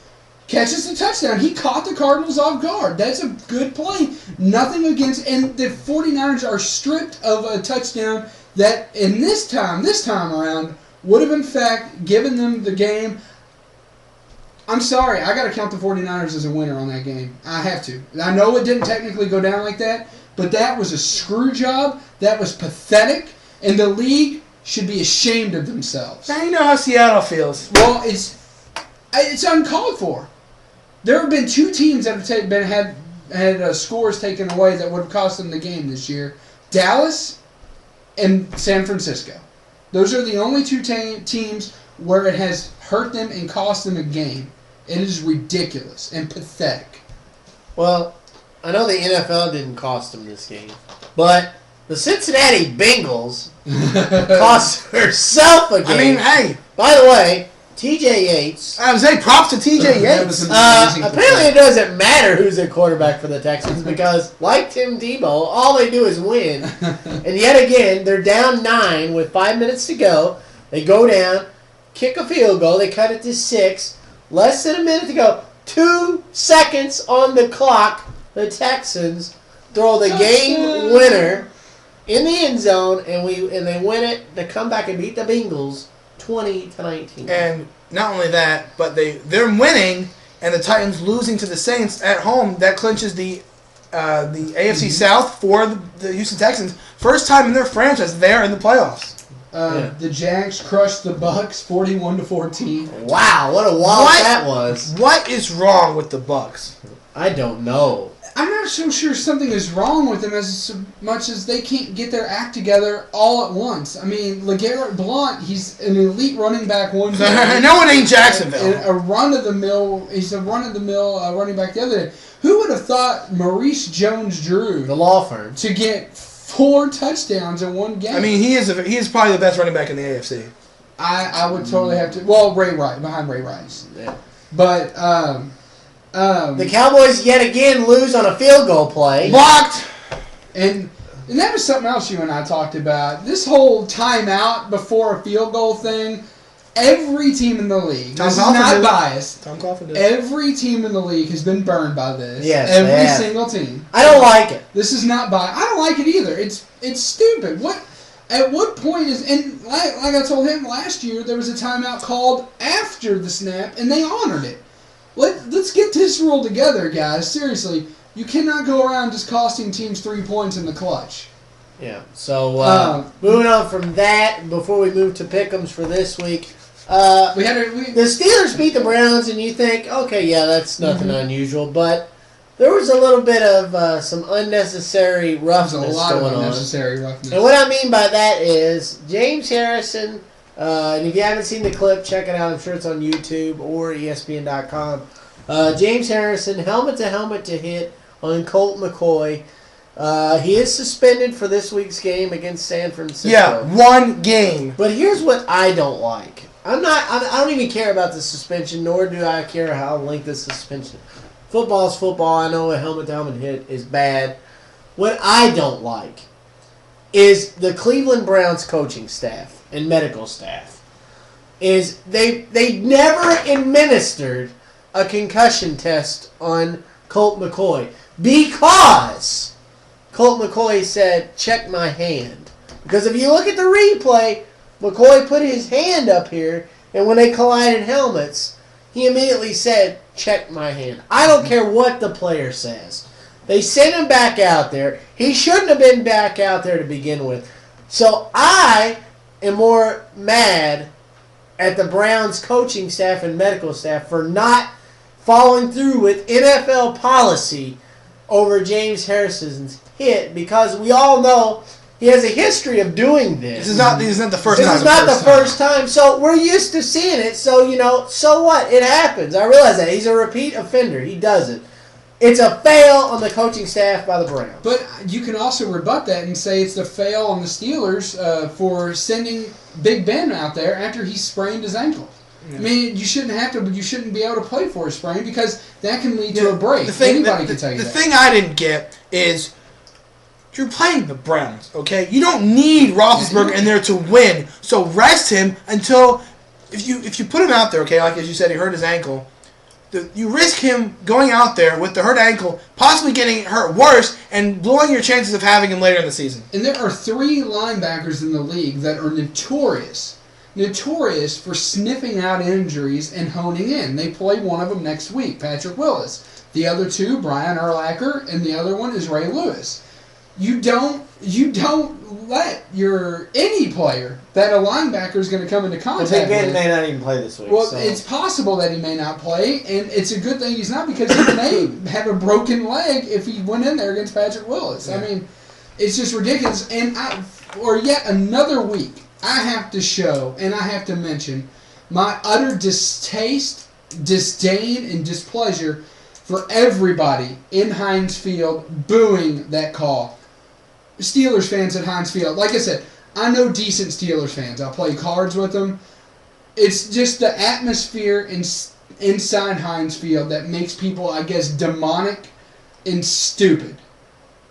catches the touchdown. He caught the Cardinals off guard. That's a good play. Nothing against... And the 49ers are stripped of a touchdown that, in this time around, would have in fact given them the game. I'm sorry, I got to count the 49ers as a winner on that game. I have to. I know it didn't technically go down like that, but that was a screw job. That was pathetic, and the league should be ashamed of themselves. Now you know how Seattle feels. Well, it's uncalled for. There have been 2 teams that have had scores taken away that would have cost them the game this year. Dallas and San Francisco. Those are the only 2 teams where it has hurt them and cost them a game. It is ridiculous and pathetic. Well, I know the NFL didn't cost them this game, but the Cincinnati Bengals cost herself a game. I mean, hey. By the way, T.J. Yates. I was saying props to T.J. Yates. Apparently it doesn't matter who's the quarterback for the Texans because, like Tim Tebow, all they do is win. And yet again, they're down 9 with 5 minutes to go. They go down, kick a field goal. They cut it to 6. Less than a minute to go. 2 seconds on the clock. The Texans throw the game winner in the end zone, and they win it to come back and beat the Bengals 20-19. And not only that, but they're winning, and the Titans losing to the Saints at home. That clinches the AFC South for the Houston Texans. First time in their franchise they're in the playoffs. The Jags crushed the Bucks 41-14. Wow, what a walk that was. What is wrong with the Bucks? I don't know. I'm not so sure something is wrong with them as much as they can't get their act together all at once. I mean, LeGarrette Blount, he's an elite running back one day. No, it ain't Jacksonville. And he's a run-of-the-mill running back the other day. Who would have thought Maurice Jones-Drew, the law firm, to get 4 touchdowns in one game? I mean, he is probably the best running back in the AFC. I would totally have to. Well, Ray Rice, behind Ray Rice. Yeah. But the Cowboys yet again lose on a field goal play. Blocked. And that was something else you and I talked about. This whole timeout before a field goal thing. Every team in the league. This is not biased. Tom Coughlin did. Every team in the league has been burned by this. Yes, every single team. I don't like it. This is not biased. I don't like it either. It's stupid. At what point is, and like I told him last year, there was a timeout called after the snap, and they honored it. Let's get this rule together, guys. Seriously, you cannot go around just costing teams 3 points in the clutch. Yeah. So moving on from that, before we move to pick'ems for this week, the Steelers beat the Browns, and you think, okay, yeah, that's nothing unusual, but there was a little bit of some unnecessary roughness going on. There's a lot of unnecessary roughness. And what I mean by that is James Harrison. And if you haven't seen the clip, check it out. I'm sure it's on YouTube or ESPN.com. James Harrison, helmet to hit on Colt McCoy. He is suspended for this week's game against San Francisco. Yeah, 1 game. But here's what I don't like. I don't even care about the suspension, nor do I care how length the suspension. Football's football. I know a helmet-to-helmet hit is bad. What I don't like is the Cleveland Browns coaching staff and medical staff. Is they never administered a concussion test on Colt McCoy because Colt McCoy said, check my hand. Because if you look at the replay, McCoy put his hand up here, and when they collided helmets, he immediately said, check my hand. I don't care what the player says. They sent him back out there. He shouldn't have been back out there to begin with. So I am more mad at the Browns coaching staff and medical staff for not following through with NFL policy over James Harrison's hit, because we all know he has a history of doing this. This is not the first time. This is not the first time. So we're used to seeing it. So, so what? It happens. I realize that. He's a repeat offender. He does it. It's a fail on the coaching staff by the Browns. But you can also rebut that and say it's the fail on the Steelers for sending Big Ben out there after he sprained his ankle. Yeah. I mean, you shouldn't be able to play for a sprain because that can lead to a break. Anybody can tell you that. The thing I didn't get is you're playing the Browns, okay? You don't need Roethlisberger in there to win, so rest him until if you put him out there, okay? Like as you said, he hurt his ankle. You risk him going out there with the hurt ankle, possibly getting hurt worse, and blowing your chances of having him later in the season. And there are 3 linebackers in the league that are notorious notorious for sniffing out injuries and honing in. They play one of them next week, Patrick Willis. The other two, Brian Urlacher, and the other one is Ray Lewis. You don't let any player that a linebacker is going to come into contact Big Ben with. may not even play this week. Well, so. it's possible that he may not play, and it's a good thing he's not because he may have a broken leg if he went in there against Patrick Willis. Yeah. I mean, it's just ridiculous. And for yet another week, I have to show and I have to mention my utter distaste, disdain, and displeasure for everybody in Heinz Field booing that call. Steelers fans at Heinz Field. Like I said, I know decent Steelers fans. I play cards with them. It's just the atmosphere inside Heinz Field that makes people, I guess, demonic and stupid.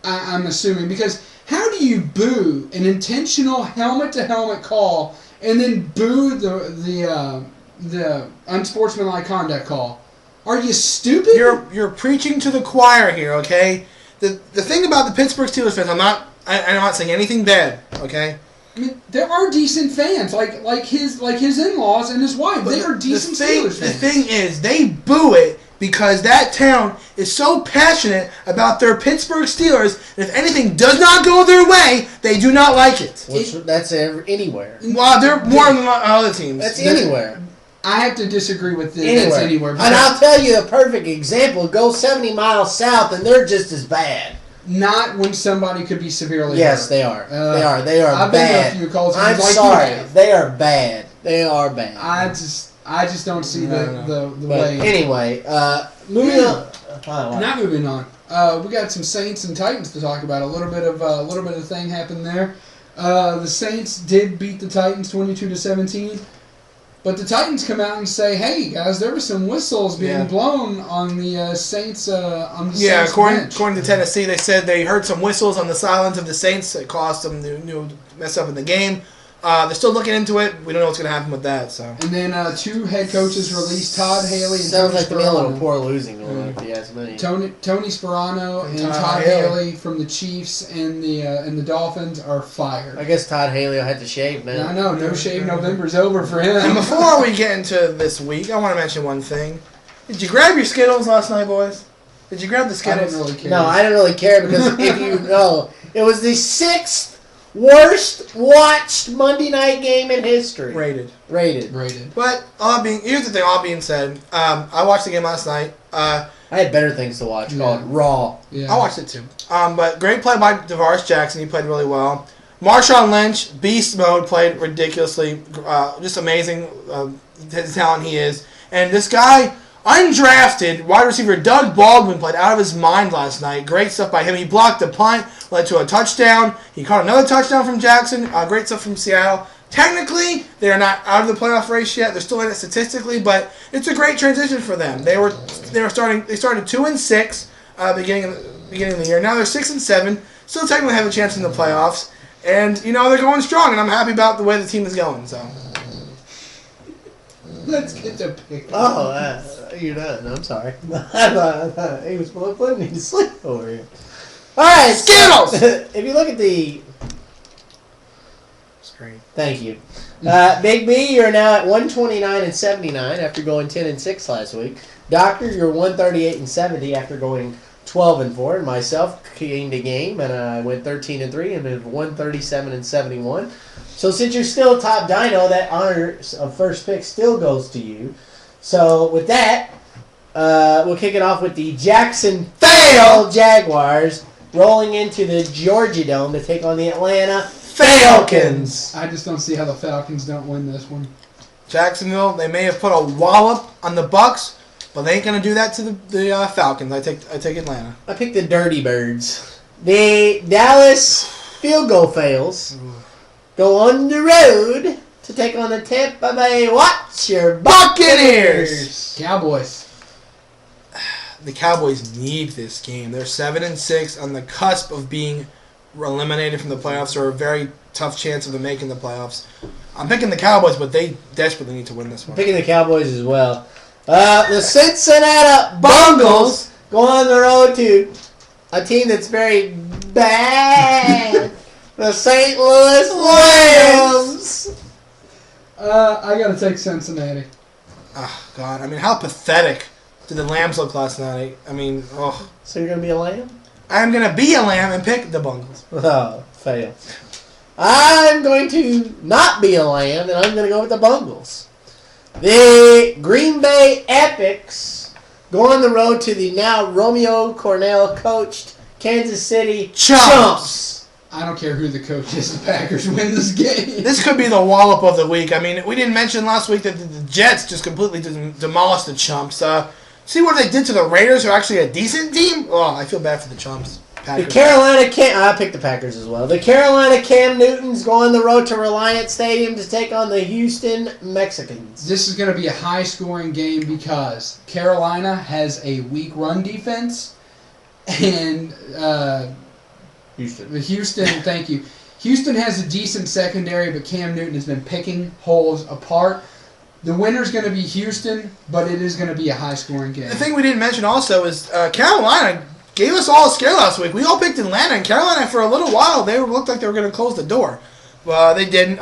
I'm assuming. Because how do you boo an intentional helmet-to-helmet call and then boo the unsportsmanlike conduct call? Are you stupid? You're preaching to the choir here, okay? The thing about the Pittsburgh Steelers fans, I'm not saying anything bad, okay? I mean, there are decent fans, like his in-laws and his wife. But they are decent Steelers fans. The thing is, they boo it because that town is so passionate about their Pittsburgh Steelers that if anything does not go their way, they do not like it. That's anywhere. Well, they're more than other teams. That's anywhere. I have to disagree with this. Anywhere. That's anywhere. And I'll tell you a perfect example. Go 70 miles south, and they're just as bad. Not when somebody could be severely hurt. Yes, they are. They are I've bad. been to a few calls. I'm sorry. They are bad. They are bad. I just don't see the way. Anyway, moving on. Not moving on. We got some Saints and Titans to talk about. A little bit of thing happened there. The Saints did beat the Titans 22-17. But the Titans come out and say, "Hey guys, there were some whistles being blown on the Saints Saints bench." According to Tennessee, they said they heard some whistles on the sidelines of the Saints that caused them to mess up in the game. They're still looking into it. We don't know what's going to happen with that. So. And then two head coaches released Todd Haley and Sounds Tony like Sperano. a little poor losing one, if you ask me. Tony Sperano and Todd Haley from the Chiefs and the Dolphins are fired. I guess Todd Haley will have to shave, man. I know, no shave November's over for him. And before we get into this week, I want to mention one thing. Did you grab your Skittles last night, boys? Did you grab the Skittles? I didn't really care. No, I didn't really care because if you know, it was the 6th worst watched Monday night game in history. Rated. But here's the thing. All being said, I watched the game last night. I had better things to watch called Raw. Yeah. I watched it too. But great play by DeVaris Jackson. He played really well. Marshawn Lynch, beast mode, played ridiculously. Just amazing. His talent he is. And this guy, undrafted wide receiver Doug Baldwin, played out of his mind last night. Great stuff by him. He blocked a punt, led to a touchdown. He caught another touchdown from Jackson. Great stuff from Seattle. Technically, they are not out of the playoff race yet. They're still in it statistically, but it's a great transition for them. They started 2-6 beginning of the year. Now they're 6-7. Still technically have a chance in the playoffs, and they're going strong. And I'm happy about the way the team is going. So. Let's get the pick. Oh, you're done. I'm sorry. I thought he was putting me to sleep over here. All right, Skittles! If you look at the... Great. Thank you. Big B, you're now at 129-79 after going 10-6 last week. Doctor, you're 138-70 after going 12-4. And myself came to game, and I went 13-3 and moved 137-71. So since you're still top dino, that honor of first pick still goes to you. So with that, we'll kick it off with the Jacksonville Jaguars rolling into the Georgia Dome to take on the Atlanta Falcons. I just don't see how the Falcons don't win this one. Jacksonville, they may have put a wallop on the Bucks, but they ain't gonna do that to the Falcons. I take Atlanta. I picked the Dirty Birds. The Dallas Field Goal Fails go on the road to take on the Tampa Bay Buccaneers. Cowboys. The Cowboys need this game. They're 7-6 on the cusp of being eliminated from the playoffs, or a very tough chance of them making the playoffs. I'm picking the Cowboys, but they desperately need to win this one. Picking the Cowboys as well. The Cincinnati Bengals go on the road to a team that's very bad. The St. Louis Rams. I got to take Cincinnati. Oh, God. I mean, how pathetic did the Lambs look last night? I mean, oh. So you're going to be a lamb? I'm going to be a lamb and pick the Bungles. Oh, fail. I'm going to not be a lamb, and I'm going to go with the Bungles. The Green Bay Epics go on the road to the now Romeo Cornell-coached Kansas City Chumps. I don't care who the coach is. The Packers win this game. This could be the wallop of the week. I mean, we didn't mention last week that the Jets just completely demolished the Chumps. See what they did to the Raiders, who are actually a decent team? Oh, I feel bad for the Chumps. Packers. The Carolina I picked the Packers as well. The Carolina Cam Newtons go on the road to Reliant Stadium to take on the Houston Mexicans. This is going to be a high-scoring game because Carolina has a weak run defense, and Houston, thank you. Houston has a decent secondary, but Cam Newton has been picking holes apart. The winner's going to be Houston, but it is going to be a high-scoring game. The thing we didn't mention also is Carolina gave us all a scare last week. We all picked Atlanta, and Carolina for a little while they looked like they were going to close the door. Well, they didn't.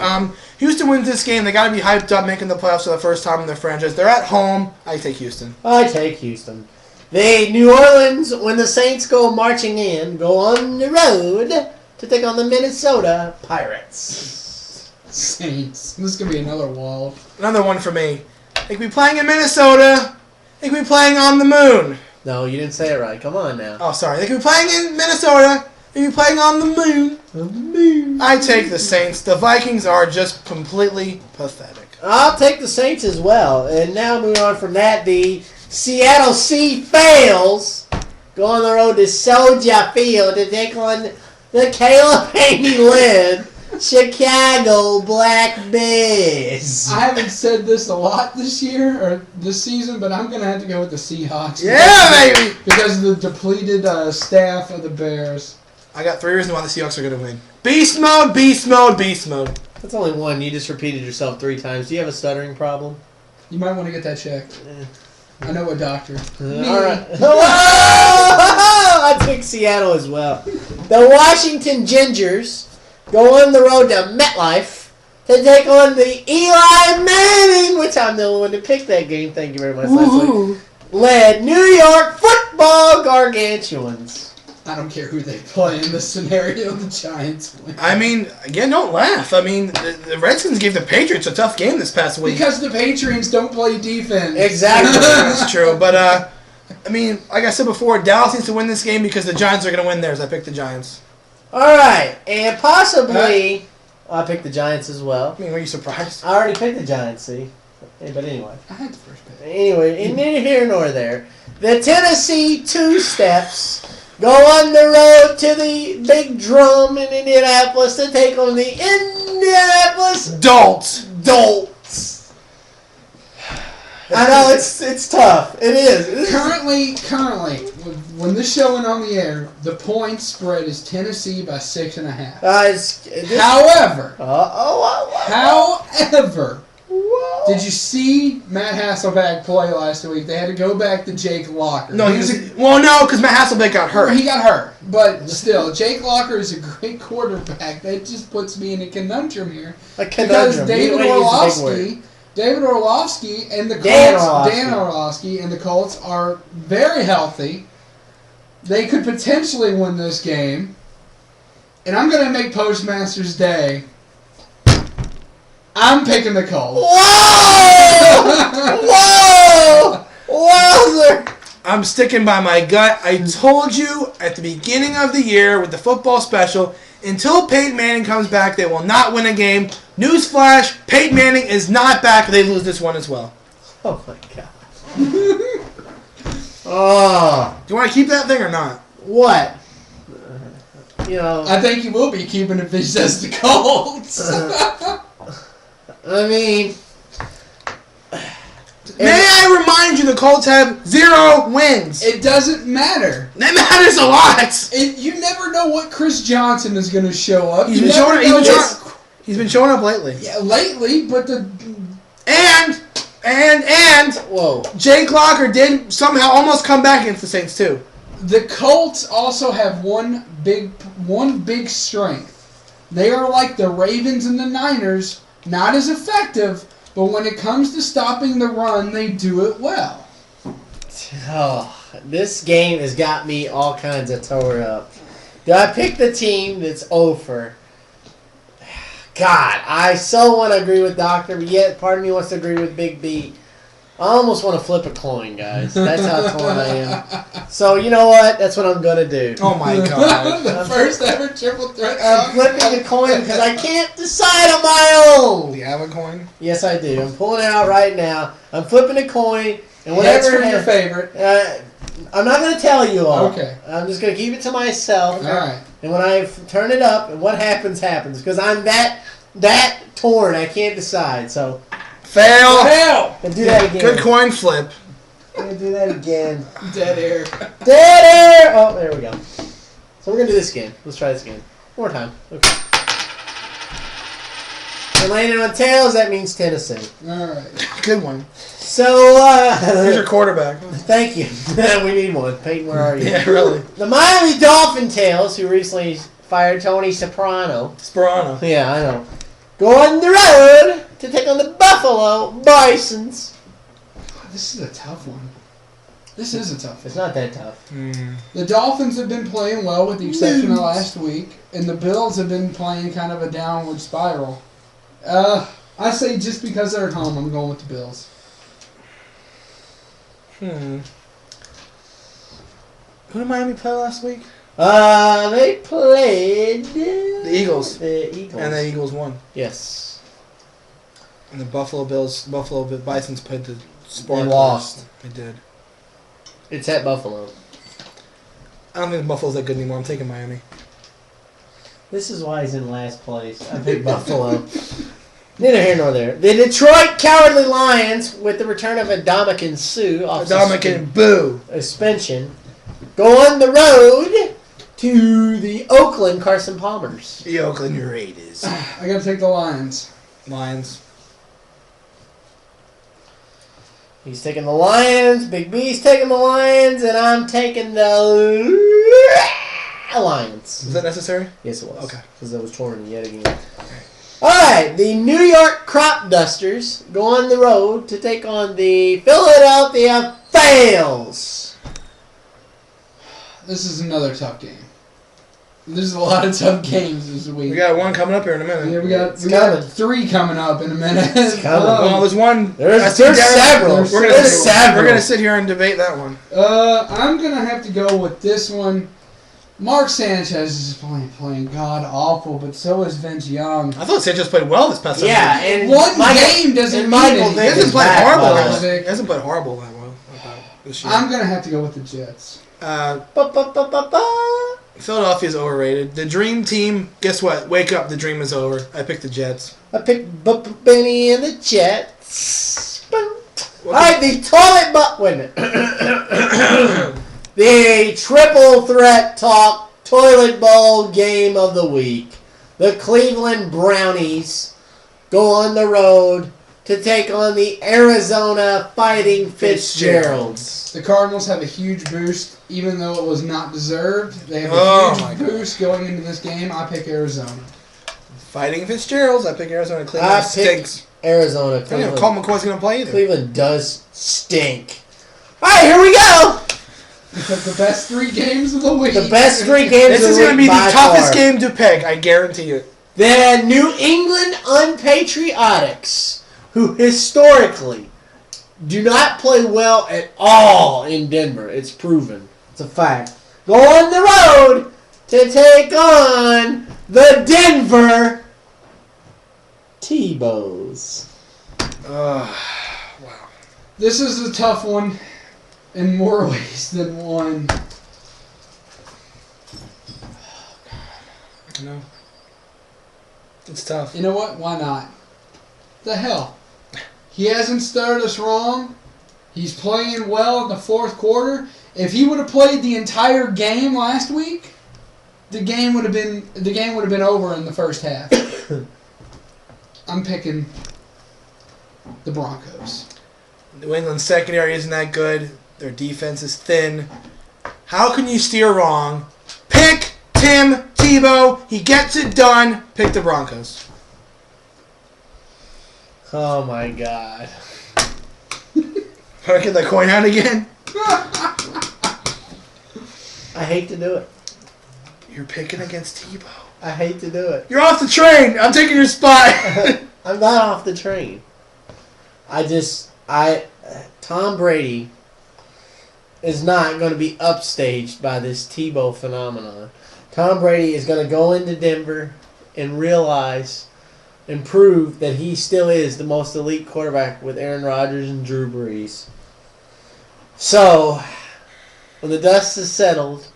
Houston wins this game. They got to be hyped up, making the playoffs for the first time in their franchise. They're at home. I take Houston. I take Houston. The New Orleans, when the Saints go marching in, go on the road to take on the Minnesota Pirates. Saints. This is going to be another wall. Another one for me. They could be playing in Minnesota. They could be playing on the moon. No, you didn't say it right. Come on now. Oh, sorry. They could be playing in Minnesota. They could be playing on the moon. On the moon. I take the Saints. The Vikings are just completely pathetic. I'll take the Saints as well. And now moving on from that, the Seattle Sea Fails go on the road to Soldier Field to take on the Caleb Haney-led Chicago Black Bears. I haven't said this a lot this year or this season, but I'm going to have to go with the Seahawks. Yeah, baby! Because of the depleted staff of the Bears. I got 3 reasons why the Seahawks are going to win. Beast mode, beast mode, beast mode. That's only one. You just repeated yourself 3 times. Do you have a stuttering problem? You might want to get that checked. I know a doctor. All right. I pick Seattle as well. The Washington Gingers go on the road to MetLife to take on the Eli Manning, which I'm the only one to pick that game. Thank you very much. Last week. Led New York Football Gargantuans. I don't care who they play in this scenario. The Giants win. I mean, again, don't laugh. I mean, the Redskins gave the Patriots a tough game this past week. Because the Patriots don't play defense. Exactly. That's true. But, I mean, like I said before, Dallas needs to win this game because the Giants are going to win theirs. I picked the Giants. All right. And possibly, I picked the Giants as well. I mean, were you surprised? I already picked the Giants, see? But anyway. I had the first pick. Anyway, neither here nor there. The Tennessee Two Steps go on the road to the Big Drum in Indianapolis to take on the Indianapolis Dolts. I know, it's tough. It is. Currently, when this show went on the air, the point spread is Tennessee by 6.5. However, did you see Matt Hasselbeck play last week? They had to go back to Jake Locker. No, because Matt Hasselbeck got hurt. He got hurt, but still, Jake Locker is a great quarterback. That just puts me in a conundrum here. Because David Orlovsky and the Colts, Dan Orlovsky and the Colts are very healthy. They could potentially win this game, and I'm going to make Postmaster's Day. I'm picking the Colts. Whoa! Wowzer! I'm sticking by my gut. I told you at the beginning of the year with the football special, until Peyton Manning comes back, they will not win a game. Newsflash, Peyton Manning is not back. They lose this one as well. Oh, my God. Oh. Do you want to keep that thing or not? What? I think you will be keeping if he says the Colts. I mean... May I remind you, the Colts have 0 wins. It doesn't matter. That matters a lot. You never know what Chris Johnson is going to show up. He's been showing up lately. Yeah, lately, but And whoa, Jake Locker did somehow almost come back against the Saints too. The Colts also have one big strength. They are like the Ravens and the Niners. Not as effective, but when it comes to stopping the run, they do it well. Oh, this game has got me all kinds of tore up. Do I pick the team that's over? God, I so want to agree with Doctor, but yet part of me wants to agree with Big B. I almost want to flip a coin, guys. That's how torn I am. So, you know what? That's what I'm going to do. Oh, my God. The first ever triple threat. I'm flipping the coin because I can't decide on my own. Do you have a coin? Yes, I do. I'm pulling it out right now. I'm flipping a coin. And That's whatever for your favorite. I'm not going to tell you all. Okay. I'm just going to keep it to myself. All right. And when I turn it up, and what happens, happens. Because I'm that torn, I can't decide. So, Fail. and do that again. Good coin flip. I'm going to do that again. Dead air. Dead air! Oh, there we go. So we're going to do this again. Let's try this again. One more time. Okay. And landing on tails, that means Tennessee. All right. Good one. So, Here's your quarterback. thank you. We need one. Peyton, where are you? Yeah, really. The Miami Dolphin Tails, who recently fired Tony Soprano. Sperano. Yeah, I know. Go on the road to take on the Buffalo Bisons. This is a tough one. This is a tough one. It's not that tough. The Dolphins have been playing well with the exception of last week, and the Bills have been playing kind of a downward spiral. I say just because they're at home, I'm going with the Bills. Who did Miami play last week? They played The Eagles. The Eagles. And the Eagles won. Yes. And the Buffalo Bisons played the Spartans. They lost. They did. It's at Buffalo. I don't think the Buffalo's that good anymore. I'm taking Miami. This is why he's in last place. I picked Buffalo. Neither here nor there. The Detroit Cowardly Lions, with the return of Ndamukong Suh off Ndamukong Boo. suspension, go on the road to the Oakland Carson Palmers. The Oakland Raiders. I got to take the Lions. Lions. He's taking the Lions. Big B's taking the Lions, and I'm taking the Lions. Was that necessary? Yes, it was. Okay. Because I was torn yet again. All right, the New York Crop Dusters go on the road to take on the Philadelphia Fails. This is another tough game. There's a lot of tough games this week. We got one coming up here in a minute. Yeah, we got 3 coming up in a minute. It's coming. Well, there's one. There's several. We're gonna sit here and debate that one. I'm gonna have to go with this one. Mark Sanchez is playing god awful, but so is Vince Young. I thought Sanchez played well this past Yeah, Sunday. and one game doesn't mean anything. He hasn't played back, horrible. by the way. He hasn't played horrible that well this year. I'm gonna have to go with the Jets. Philadelphia's overrated. The dream team. Guess what? Wake up. The dream is over. I picked the Jets. I picked Benny and the Jets. All right, the toilet butt. Wait a minute. The triple threat talk toilet bowl game of the week. The Cleveland Brownies go on the road to take on the Arizona Fighting Fitzgeralds. The Cardinals have a huge boost, even though it was not deserved. They have a huge boost going into this game. I pick Arizona. Fighting Fitzgeralds. I pick Arizona. Cleveland stinks. Arizona. I don't know if Colt McCoy's going to play either. Cleveland does stink. All right, here we go. The best 3 games of the week. The best 3 games This of the is week. going to be the by toughest far. game to pick. I guarantee it. The New England Unpatriotics, who historically do not play well at all in Denver. It's proven. It's a fact. Go on the road to take on the Denver Tebows. Wow. This is a tough one in more ways than one. I know. It's tough. You know what? Why not? The hell. He hasn't started us wrong. He's playing well in the 4th quarter. If he would have played the entire game last week, the game would have been over in the first half. I'm picking the Broncos. New England's secondary isn't that good. Their defense is thin. How can you steer wrong? Pick Tim Tebow. He gets it done. Pick the Broncos. Oh my God. Wanna get that coin out again? I hate to do it. You're picking against Tebow. I hate to do it. You're off the train. I'm taking your spot. I'm not off the train. Tom Brady is not going to be upstaged by this Tebow phenomenon. Tom Brady is going to go into Denver and realize and prove that he still is the most elite quarterback with Aaron Rodgers and Drew Brees. So, when the dust is settled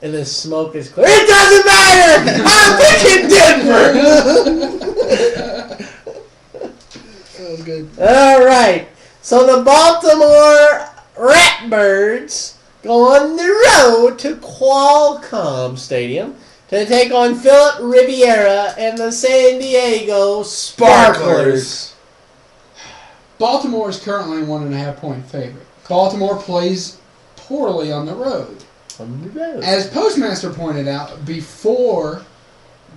and the smoke is clear, it doesn't matter! I'm picking Denver! That was good. All right. So the Baltimore Ratbirds go on the road to Qualcomm Stadium to take on Philip Riviera and the San Diego Sparklers. Baltimore is currently a 1.5-point favorite. Baltimore plays poorly on the road. On the road. As Postmaster pointed out before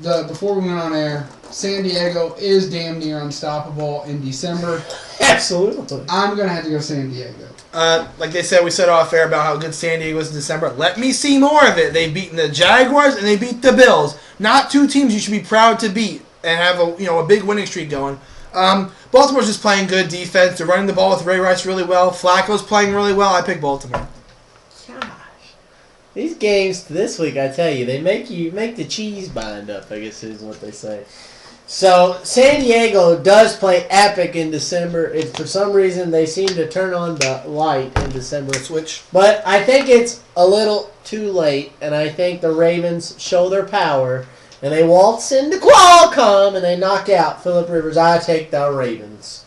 we went on air, San Diego is damn near unstoppable in December. Absolutely. I'm going to have to go San Diego. Like they said, we said off air about how good San Diego was in December. Let me see more of it. They've beaten the Jaguars and they beat the Bills. Not two teams you should be proud to beat and have a big winning streak going. Baltimore's just playing good defense. They're running the ball with Ray Rice really well. Flacco's playing really well. I pick Baltimore. Gosh. These games this week, I tell you, they make the cheese bind up, I guess is what they say. So, San Diego does play epic in December. For some reason, they seem to turn on the light in December. Switch. But I think it's a little too late, and I think the Ravens show their power, and they waltz into Qualcomm, and they knock out Phillip Rivers. I take the Ravens.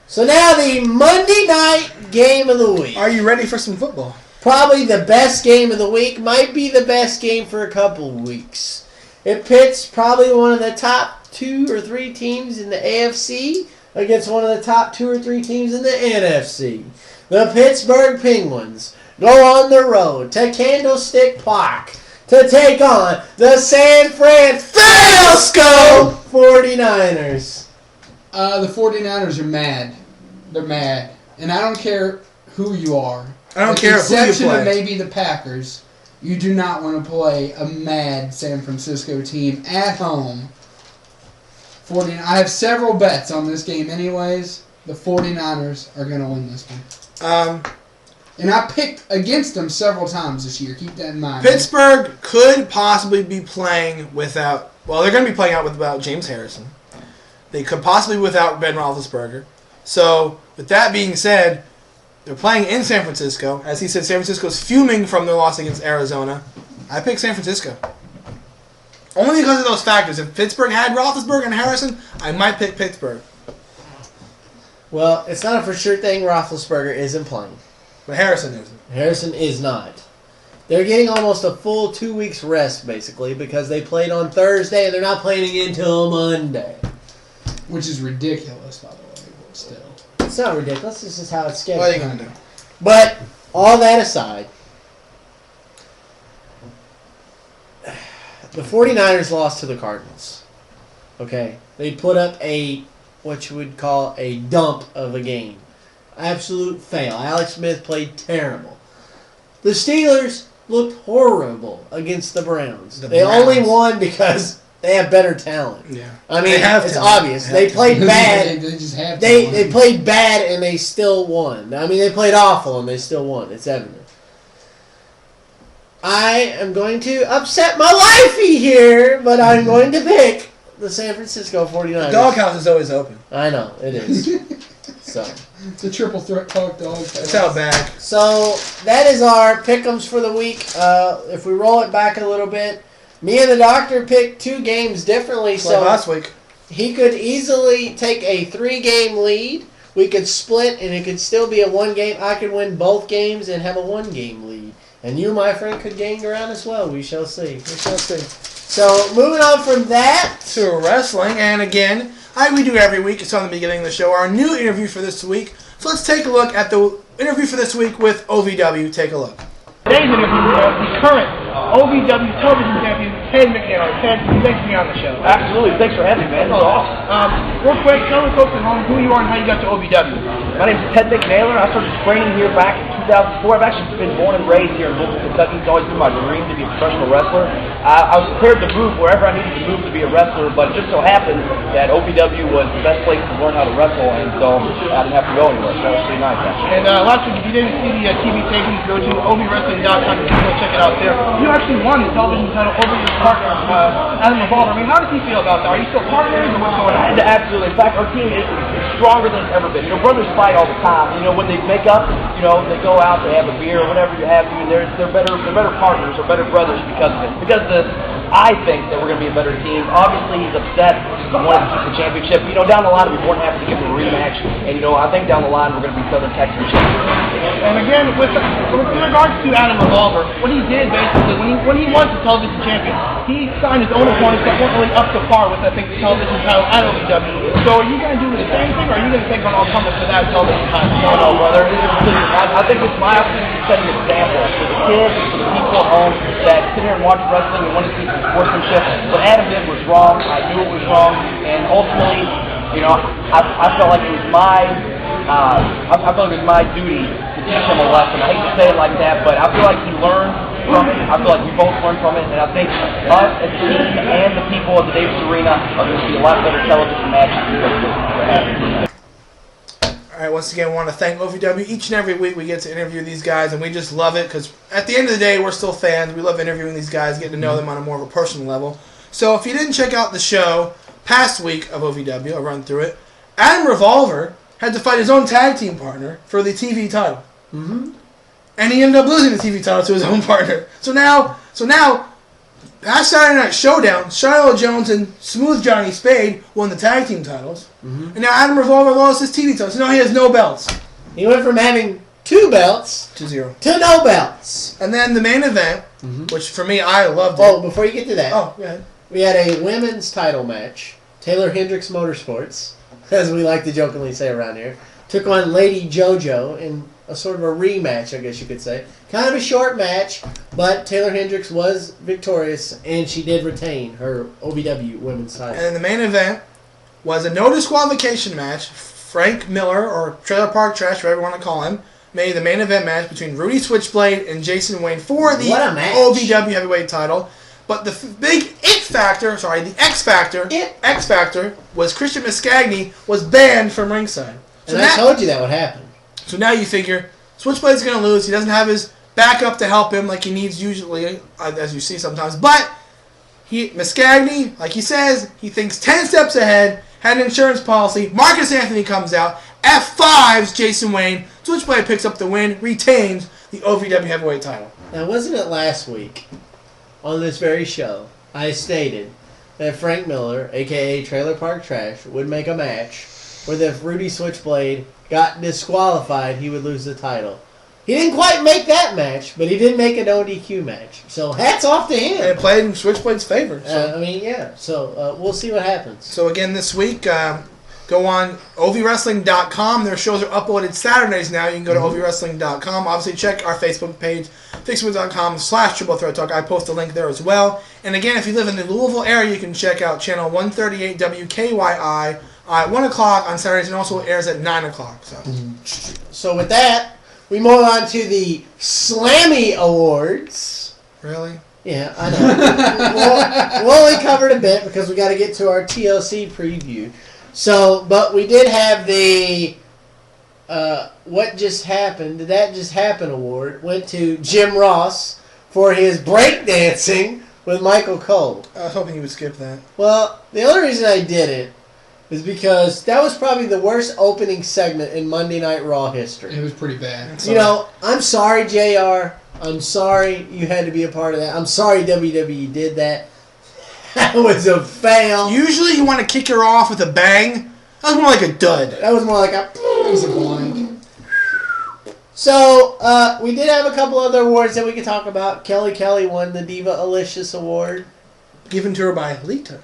So now the Monday night game of the week. Are you ready for some football? Probably the best game of the week. Might be the best game for a couple of weeks. It pits probably one of the top 2 or 3 teams in the AFC against one of the top 2 or 3 teams in the NFC. The Pittsburgh Penguins go on the road to Candlestick Park to take on the San Francisco 49ers. The 49ers are mad. They're mad. And I don't care who you are. I don't care who you exception play. of maybe the Packers. You do not want to play a mad San Francisco team at home. I have several bets on this game anyways. The 49ers are going to win this one. And I picked against them several times this year. Keep that in mind. Pittsburgh could possibly be playing without... Well, they're going to be playing out without James Harrison. They could possibly be without Ben Roethlisberger. So, with that being said, they're playing in San Francisco. As he said, San Francisco's fuming from their loss against Arizona. I pick San Francisco. Only because of those factors. If Pittsburgh had Roethlisberger and Harrison, I might pick Pittsburgh. Well, it's not a for sure thing Roethlisberger isn't playing. But Harrison isn't. Harrison is not. They're getting almost a full 2 weeks rest, basically, because they played on Thursday and they're not playing again until Monday. Which is ridiculous, by the way, but still. It's not ridiculous. This is how it's scheduled. What are you going to do? But, all that aside, the 49ers lost to the Cardinals. Okay? They put up what you would call a dump of a game. Absolute fail. Alex Smith played terrible. The Steelers looked horrible against the Browns. They only won because they have better talent. Yeah. I mean, it's talent. obvious. They played bad. They just have They played bad and they still won. I mean, they played awful and they still won. It's evident. I am going to upset my wifey here, but I'm going to pick the San Francisco 49ers. The doghouse is always open. I know, it is. So, It's a triple threat talk dog. It's out back. so that is our pick'ems for the week. If we roll it back a little bit, me and the doctor picked 2 games differently, Like so last week. he could easily take a 3-game lead. We could split, and it could still be a 1-game. I could win both games and have a 1-game lead. And you, my friend, could gain ground as well. We shall see. We shall see. So, moving on from that. To wrestling, and again, like we do every week, it's on the beginning of the show, our new interview for this week. So let's take a look at the interview for this week with OVW. Take a look. Today's interview was the current OVW television champion, Ted McNair. Ted, thanks for being on the show. Absolutely. Thanks for having me, man. This is awesome. Real quick, tell the folks at home who you are and how you got to OVW. My name's Ted McNair. I started training here back in 2004. I've actually been born and raised here in Louisville, Kentucky. It's always been my dream to be a professional wrestler. I was prepared to move wherever I needed to move to be a wrestler, but it just so happened that OVW was the best place to learn how to wrestle, and so I didn't have to go anywhere. So that was pretty nice, actually. And last week, if you didn't see the TV tapings, go to ovwrestling.com and go check it out there. You actually won the television title over your partner, Adam Revolver. I mean, how does he feel about that? Are you still partners, or what's going on? Absolutely. In fact, our team is stronger than it's ever been. You know, brothers fight all the time. You know, when they make up, you know, they go out, they have a beer or whatever you have, and they're better partners or better brothers because of it. Because of this, I think that we're going to be a better team. Obviously, he's upset. He wanted to keep the championship. You know, down the line, we weren't happy to give him a rematch. And, you know, I think down the line, we're going to be Southern Texas champions. And again, with regards to Adam Revolver, what he did basically, when he was the television champion, he signed his own opponents that weren't really up to par with, I think, the television title at OVW. So are you going to do the same thing, or are you going to take on all comers for that television title? No, brother. I think it's my opportunity to set an example for the kids, for the people at home that sit here and watch wrestling and want to see some sportsmanship. What Adam did was wrong. I knew it was wrong, and ultimately, you know, I felt like it was my duty to teach him a lesson. I hate to say it like that, but I feel like he learned from it. I feel like we both learned from it, and I think us as a team and the people of the Davis Arena are going to see a lot better television matches because of what happened. All right, once again, I want to thank OVW. Each and every week we get to interview these guys, and we just love it because at the end of the day, we're still fans. We love interviewing these guys, getting to know them on a more of a personal level. So if you didn't check out the show past week of OVW, I'll run through it. Adam Revolver had to fight his own tag team partner for the TV title. Mm-hmm. And he ended up losing the TV title to his own partner. So now, last Saturday Night Showdown, Shiloh Jones and Smooth Johnny Spade won the tag team titles. Mm-hmm. And now Adam Revolver lost his TV title. So now he has no belts. He went from having 2 belts to 0. To no belts. And then the main event, which for me, I loved it. Oh, before you get to that. Oh, go ahead. We had a women's title match. Taylor Hendricks Motorsports, as we like to jokingly say around here, took on Lady JoJo in a sort of a rematch, I guess you could say. Kind of a short match, but Taylor Hendricks was victorious, and she did retain her OVW women's title. And the main event was a no disqualification match. Frank Miller, or Trailer Park Trash, whatever you want to call him, made the main event match between Rudy Switchblade and Jason Wayne for the OVW heavyweight title. But the big X factor was Christian Miscagni was banned from ringside. So and I told you that would happen. So now you figure Switchblade's going to lose. He doesn't have his backup to help him like he needs usually, as you see sometimes. But Miscagni, like he says, he thinks 10 steps ahead, had an insurance policy. Marcus Anthony comes out, F5s Jason Wayne. Switchblade picks up the win, retains the OVW heavyweight title. Now, wasn't it last week on this very show I stated that Frank Miller, a.k.a. Trailer Park Trash, would make a match where if Rudy Switchblade got disqualified, he would lose the title. He didn't quite make that match, but he did make an ODQ match. So hats off to him. And it played in Switchblade's favor. So. So we'll see what happens. So again, this week, go on ovwrestling.com. Their shows are uploaded Saturdays now. You can go to ovwrestling.com. Obviously, check our Facebook page, facebook.com/triplethreattalk. I post a link there as well. And again, if you live in the Louisville area, you can check out channel 138 WKYI at 1 o'clock on Saturdays, and also airs at 9 o'clock. So with that, we move on to the Slammy Awards. Really? Yeah, I know. we'll only cover it a bit because we got to get to our TLC preview. So, but we did have the What Just Happened, Did That Just Happen award went to Jim Ross for his breakdancing with Michael Cole. I was hoping you would skip that. Well, the only reason I did it is because that was probably the worst opening segment in Monday Night Raw history. It was pretty bad. You know, I'm sorry, JR. I'm sorry you had to be a part of that. I'm sorry WWE did that. That was a fail. Usually you want to kick her off with a bang. That was more like a dud. That was more like a... It was a blank. So, we did have a couple other awards that we could talk about. Kelly won the Diva Alicious Award. Given to her by Lita.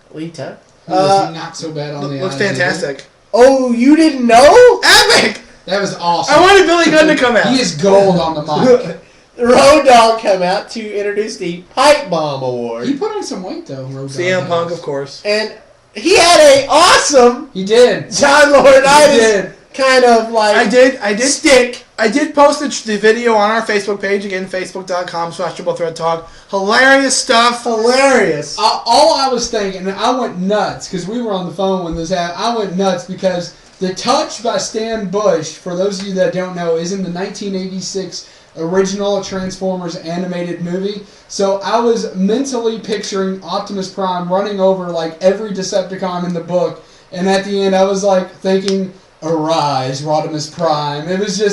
Who was not so bad on the looks fantastic. Oh, you didn't know? Epic! That was awesome. I wanted Billy Gunn to come out. He is gold on the mic. Road Dogg come out to introduce the Pipe Bomb Award. He put on some weight though. Road Dogg CM Punk, of course. And he had a awesome He did. John Laurinaitis kind of like I did stick. I did post the video on our Facebook page, again, facebook.com/triplethreattalk. Hilarious stuff. Hilarious. All I was thinking, and I went nuts because we were on the phone when this happened. I went nuts because The Touch by Stan Bush, for those of you that don't know, is in the 1986 original Transformers animated movie. So I was mentally picturing Optimus Prime running over like every Decepticon in the book, and at the end I was like thinking, "Arise, Rodimus Prime." It was a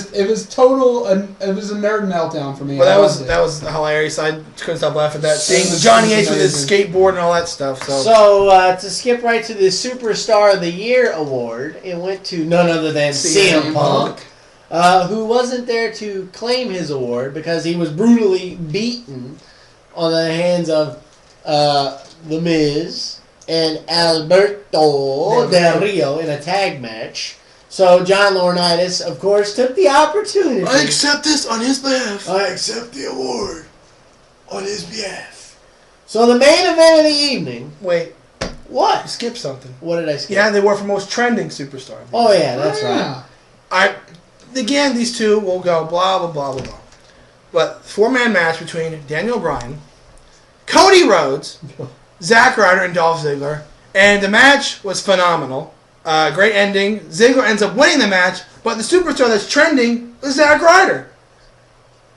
nerd meltdown for me. Well, that was hilarious. I couldn't stop laughing at that. Seeing Johnny Ace with his skateboard and all that stuff. So to skip right to the Superstar of the Year award, it went to none other than CM Punk. Who wasn't there to claim his award because he was brutally beaten on the hands of The Miz and Alberto Del Rio in a tag match. So John Laurinaitis, of course, took the opportunity. I accept this on his behalf. I accept the award on his behalf. So the main event of the evening. Wait. What? You skipped something. What did I skip? Yeah, they were for most trending superstar. Oh, yeah, that's right. Again, these two will go blah, blah, blah, blah, blah. But 4-man match between Daniel Bryan, Cody Rhodes, Zack Ryder, and Dolph Ziggler. And the match was phenomenal. Great ending. Ziggler ends up winning the match, but the superstar that's trending was Zack Ryder.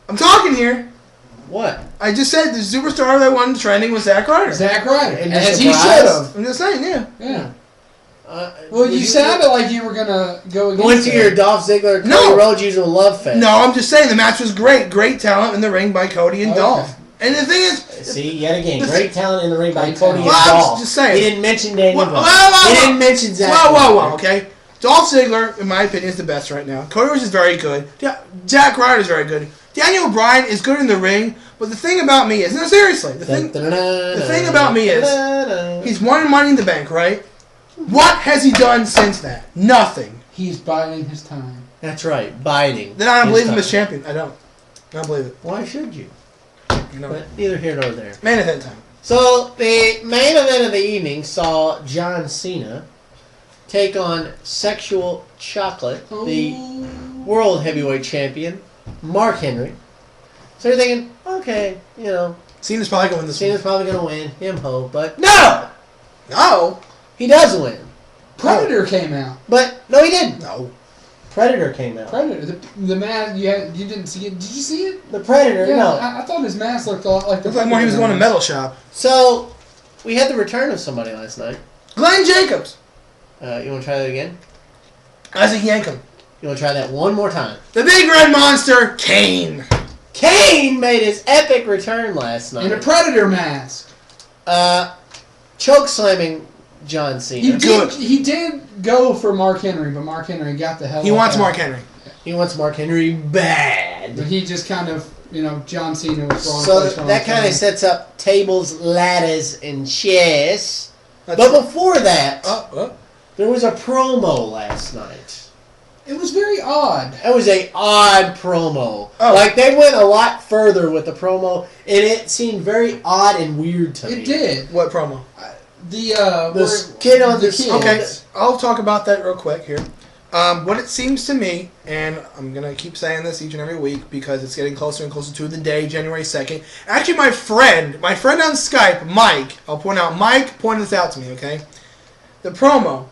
I'm talking here. What? I just said the superstar that won trending was Zack Ryder. Zack Ryder. As he should have. I'm just saying, yeah. Yeah. Well, you sounded like you were going to go against Going to your Dolph Ziggler, Cody Rhodes usual love fest. No, I'm just saying the match was great. Great talent in the ring by Cody and Dolph. And the thing is... See, yet again, great talent in the ring by Cody and Dolph. Dolph. Just saying. He didn't mention Daniel Bryan. He didn't mention Zack. Whoa, okay? Dolph Ziggler, in my opinion, is the best right now. Cody Rhodes is very good. Zack Ryder is very good. Daniel Bryan is good in the ring, but the thing about me is... No, seriously. The thing about me is... He's won Money in the Bank, right? What has he done since that? Nothing. He's biding his time. That's right, biding. Then I don't believe him as champion. I don't believe it. Why should you? No. But neither here nor there. Main event time. So, the main event of the evening saw John Cena take on Sexual Chocolate, the World Heavyweight Champion, Mark Henry. So you're thinking, okay, Cena's probably going to win this Cena's probably going to win, him-ho, but no! No! He does win. Predator came out. But, no, he didn't. No. Predator came out. Predator. The mask, you didn't see it. Did you see it? The Predator, yeah, no. I thought his mask looked a lot like the Looked like more he was going to Metal Shop. So, we had the return of somebody last night. Glenn Jacobs. You want to try that again? Isaac Yankem. You want to try that one more time? The Big Red Monster, Kane. Kane made his epic return last night. In a Predator mask. Choke slamming John Cena. He did go for Mark Henry, but Mark Henry got the hell He wants Mark Henry. He wants Mark Henry bad. But he just kind of, John Cena was wrong. So that kind of sets up tables, ladders, and chess. But before that, there was a promo last night. It was very odd. It was an odd promo. Like, they went a lot further with the promo, and it seemed very odd and weird to me. It did. What promo? The kid on the kid. Okay, I'll talk about that real quick here. What it seems to me, and I'm going to keep saying this each and every week because it's getting closer and closer to the day, January 2nd. Actually, my friend on Skype, Mike, I'll point out, Mike pointed this out to me, okay? The promo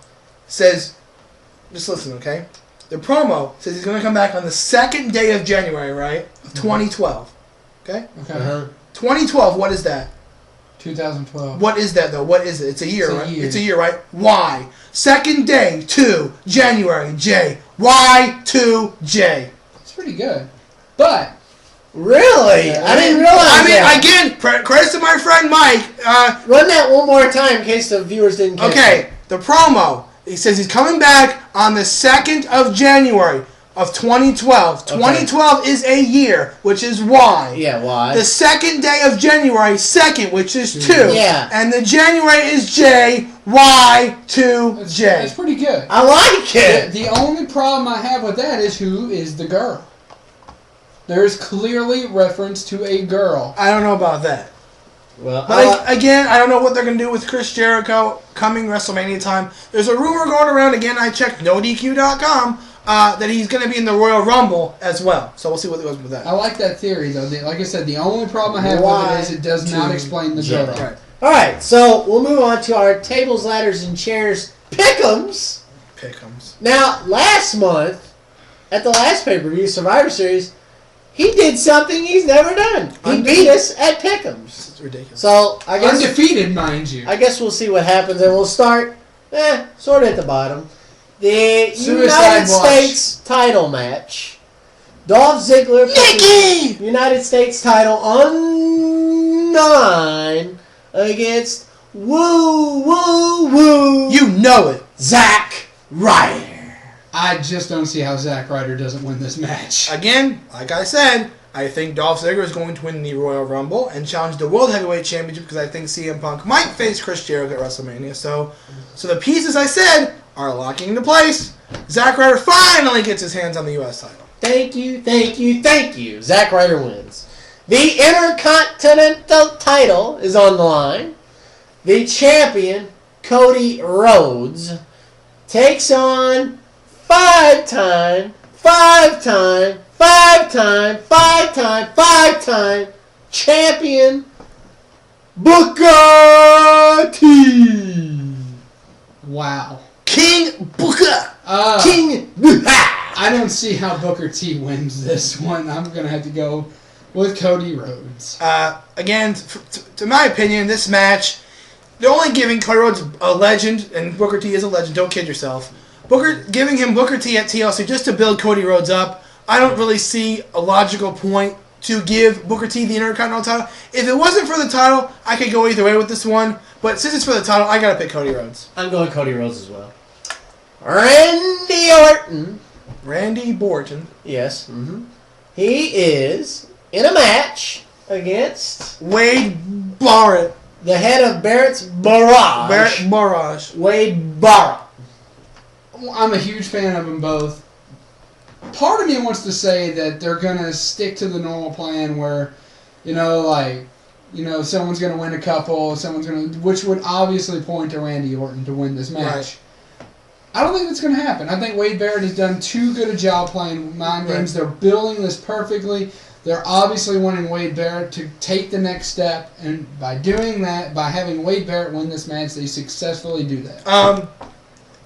says, just listen, okay? The promo says he's going to come back on the second day of January, right? Of 2012. Okay? Okay. 2012, what is that? 2012. What is that, though? What is it? It's a year, right? It's a year, right? Why? Second day to January, J. Why to J? It's pretty good. But... Really? Yeah, I didn't realize that. Again, credits to my friend Mike. Run that one more time in case the viewers didn't catch it. Okay, the promo. He says he's coming back on the 2nd of January of 2012. Okay. 2012 is a year, which is why. Yeah, why? The second day of January, 2nd, which is 2. Yeah. And the January is J, Y to J. That's pretty good. I like it. The only problem I have with that is who is the girl. There is clearly reference to a girl. I don't know about that. Well, But again, I don't know what they're going to do with Chris Jericho coming WrestleMania time. There's a rumor going around, again, I checked NoDQ.com, that he's going to be in the Royal Rumble as well. So we'll see what goes with that. I like that theory, though. Like I said, the only problem I have with it is it does not explain the girl. Right. all right, so we'll move on to our tables, ladders, and chairs pick'ems. Pick'ems. Now, last month, at the last pay-per-view, Survivor Series, he did something he's never done. He beat us at pick'ems. It's ridiculous. So I guess Undefeated, mind you. I guess we'll see what happens, and we'll start sort of at the bottom. The United States title match. Dolph Ziggler puts the United States title on the line against woo, You know it. Zack Ryder. I just don't see how Zack Ryder doesn't win this match. Again, like I said, I think Dolph Ziggler is going to win the Royal Rumble and challenge the World Heavyweight Championship because I think CM Punk might face Chris Jericho at WrestleMania. So the pieces I said are locking into place. Zack Ryder finally gets his hands on the U.S. title. Thank you. Zack Ryder wins. The Intercontinental title is on the line. The champion, Cody Rhodes, takes on five-time champion Booker T. Wow. King Booker. King Booker. I don't see how Booker T wins this one. I'm going to have to go with Cody Rhodes. Again, to my opinion, this match, they're only giving Cody Rhodes a legend, and Booker T is a legend. Don't kid yourself. Giving him Booker T at TLC just to build Cody Rhodes up, I don't really see a logical point to give Booker T the Intercontinental title. If it wasn't for the title, I could go either way with this one. But since it's for the title, I gotta pick Cody Rhodes. I'm going Cody Rhodes as well. Randy Orton. Randy Borton. Yes. Mm-hmm. He is in a match against Wade Barrett. the head of Barrett's Barrage. Barrage. Wade Barrett. I'm a huge fan of them both. Part of me wants to say that they're going to stick to the normal plan where, someone's going to win a couple, which would obviously point to Randy Orton to win this match. Right. I don't think that's going to happen. I think Wade Barrett has done too good a job playing mind games. They're building this perfectly. They're obviously wanting Wade Barrett to take the next step, and by doing that, by having Wade Barrett win this match, they successfully do that.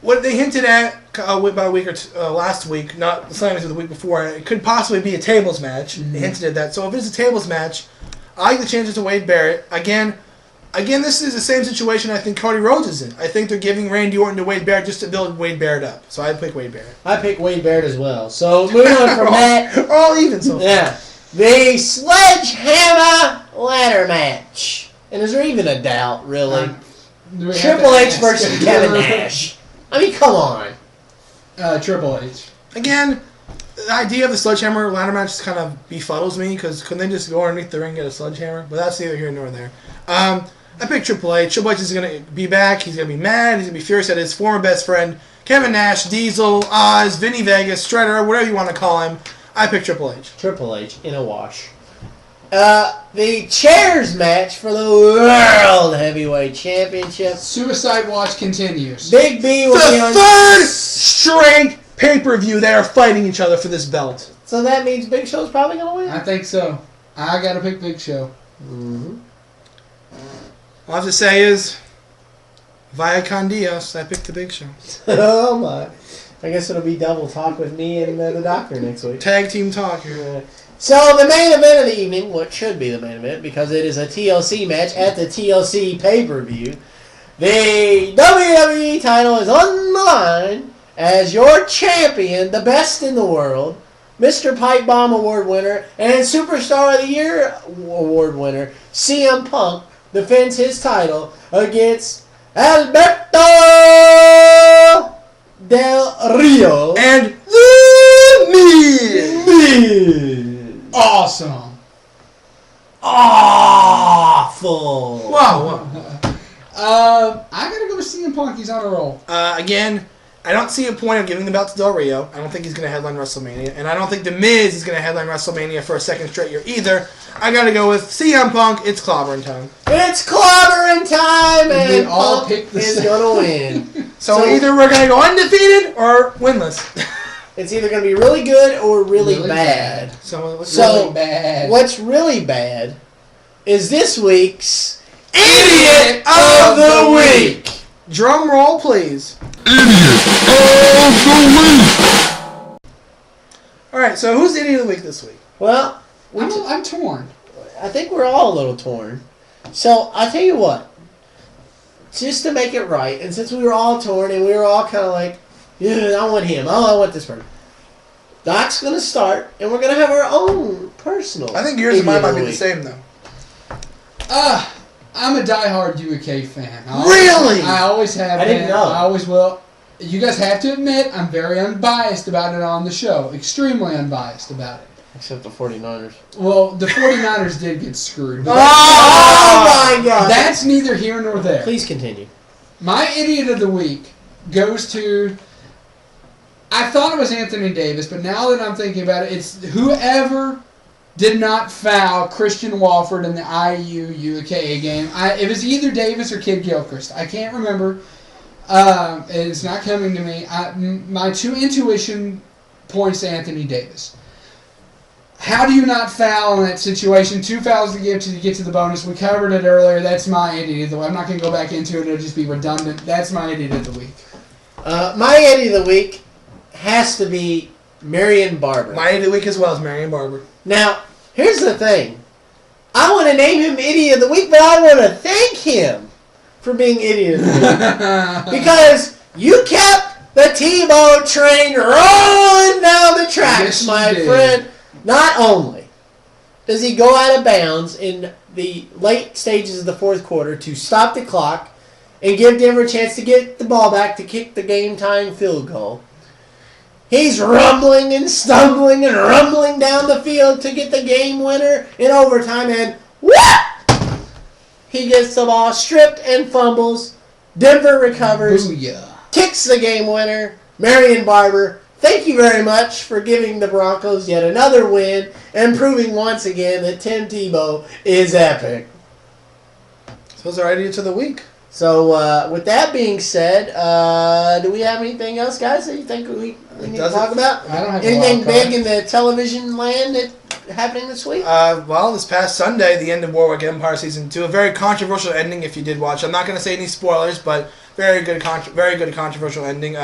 What they hinted at about a week or two, last week, not the same as the week before, it could possibly be a tables match. Mm-hmm. They hinted at that. So if it's a tables match, I like the chances to Wade Barrett. Again, this is the same situation I think Cody Rhodes is in. I think they're giving Randy Orton to Wade Barrett just to build Wade Barrett up. So I'd pick Wade Barrett. I pick Wade Barrett as well. So moving on from that. We're all even so far. Yeah. The Sledgehammer Ladder Match. And is there even a doubt, really? Triple H versus Kevin Nash. I mean, come on. Triple H. Again, the idea of the sledgehammer ladder match just kind of befuddles me because couldn't they just go underneath the ring and get a sledgehammer? But that's neither here nor there. I pick Triple H. Triple H is going to be back. He's going to be mad. He's going to be furious at his former best friend, Kevin Nash, Diesel, Oz, Vinny Vegas, Shredder, whatever you want to call him. I pick Triple H. Triple H in a wash. The chairs match for the World Heavyweight Championship. Suicide Watch continues. Big B will be on... The third straight pay-per-view they are fighting each other for this belt. So that means Big Show's probably going to win? I think so. I got to pick Big Show. Mm-hmm. All I have to say is, via con Dios, I picked the Big Show. Oh my. I guess it'll be double talk with me and the doctor next week. Tag team talk here. So the main event of the evening, what should be the main event, because it is a TLC match at the TLC pay-per-view. The WWE title is on the line as your champion, the best in the world, Mr. Pipe Bomb Award winner and Superstar of the Year Award winner, CM Punk, defends his title against Alberto Del Rio and The Miz. Awesome. Awful. Wow. I gotta go with CM Punk. He's on a roll. Again, I don't see a point of giving the belt to Del Rio. I don't think he's going to headline WrestleMania. And I don't think The Miz is going to headline WrestleMania for a second straight year either. I got to go with CM Punk. It's clobbering time. It's clobbering time, and all Punk pick the is same. going to win. So either we're going to go undefeated or winless. It's either going to be really good or really bad. So So, bad. what's really bad is this week's Idiot of the Week. Drum roll, please. Alright, so who's the Idiot of the Week this week? Well, I'm torn. I think we're all a little torn. So, I'll tell you what. Just to make it right, and since we were all torn and we were all kind of like, yeah, I want him. Oh, I want this person. Doc's going to start, and we're going to have our own personal. I think yours and mine Idiot of might be the the same, though. I'm a diehard UK fan. Really? I always have I been. didn't know. I always will. You guys have to admit, I'm very unbiased about it on the show. Extremely unbiased about it. Except the 49ers. Well, the 49ers did get screwed. Oh my God. That's neither here nor there. Please continue. My Idiot of the Week goes to... I thought it was Anthony Davis, but now that I'm thinking about it, it's whoever did not foul Christian Walford in the IU-UK game. It was either Davis or Kid Gilchrist. I can't remember. It's not coming to me. My two intuition points to Anthony Davis. How do you not foul in that situation? 2 fouls to give to get to the bonus. We covered it earlier. That's my Idiot of the Week. I'm not going to go back into it. It'll just be redundant. That's my Idiot of the Week. My Idiot of the Week has to be Marion Barber. My Idiot of the Week as well is Marion Barber. Now, here's the thing. I want to name him Idiot of the Week, but I want to thank him for being Idiot of the Week. Because you kept the Tebow train rolling down the tracks, Yes, my did. friend. Not only does he go out of bounds in the late stages of the fourth quarter to stop the clock and give Denver a chance to get the ball back to kick the game-time field goal, he's rumbling and stumbling and rumbling down the field to get the game winner in overtime, and whoop! He gets the ball stripped and fumbles. Denver recovers, Booyah. kicks the game winner. Marion Barber, thank you very much for giving the Broncos yet another win and proving once again that Tim Tebow is epic. So those are our Idiots of the Week. So, with that being said, do we have anything else, guys, that you think we need to talk about? I don't have a Anything wild card. big in the television land that happening this week? Well, this past Sunday, the end of Warwick Empire Season 2, a very controversial ending if you did watch. I'm not going to say any spoilers, but very good controversial ending.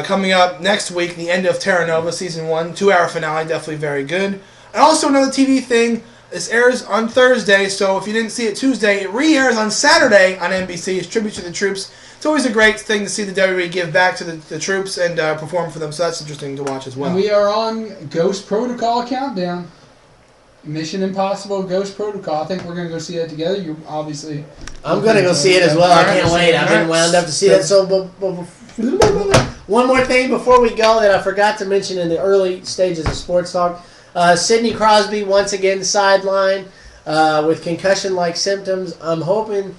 Coming up next week, the end of Terra Nova Season 1, 2-hour finale, definitely very good. And also another TV thing, this airs on Thursday, so if you didn't see it Tuesday, it re-airs on Saturday on NBC. It's Tribute to the Troops. It's always a great thing to see the WWE give back to the troops and perform for them, so that's interesting to watch as well. And we are on Ghost Protocol Countdown. Mission Impossible Ghost Protocol. I think we're going to go see that together. You obviously... I'm going to go see it as well. I can't wait. I've been wound up to see that. So, one more thing before we go that I forgot to mention in the early stages of Sports Talk. Sidney Crosby once again sidelined with concussion-like symptoms. I'm hoping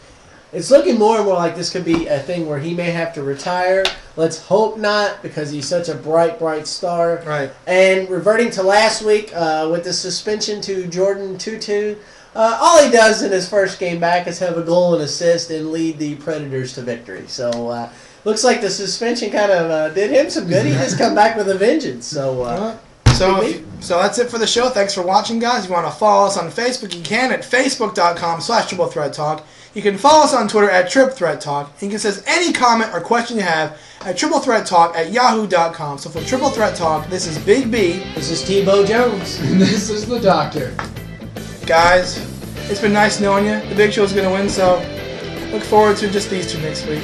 it's looking more and more like this could be a thing where he may have to retire. Let's hope not, because he's such a bright, bright star. Right. And reverting to last week with the suspension to Jordan Tutu, all he does in his first game back is have a goal and assist and lead the Predators to victory. So looks like the suspension kind of did him some good. He just come back with a vengeance. So. So that's it for the show. Thanks for watching, guys. If you want to follow us on Facebook, you can at facebook.com/triplethreattalk. You can follow us on Twitter at triplethreattalk. You can send any comment or question you have at triplethreattalk@yahoo.com. So for Triple Threat Talk, this is Big B. This is Tebow Jones. And this is the Doctor. Guys, it's been nice knowing you. The Big Show's going to win, so look forward to just these two next week.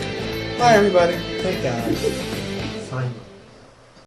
Bye, everybody. Thank God.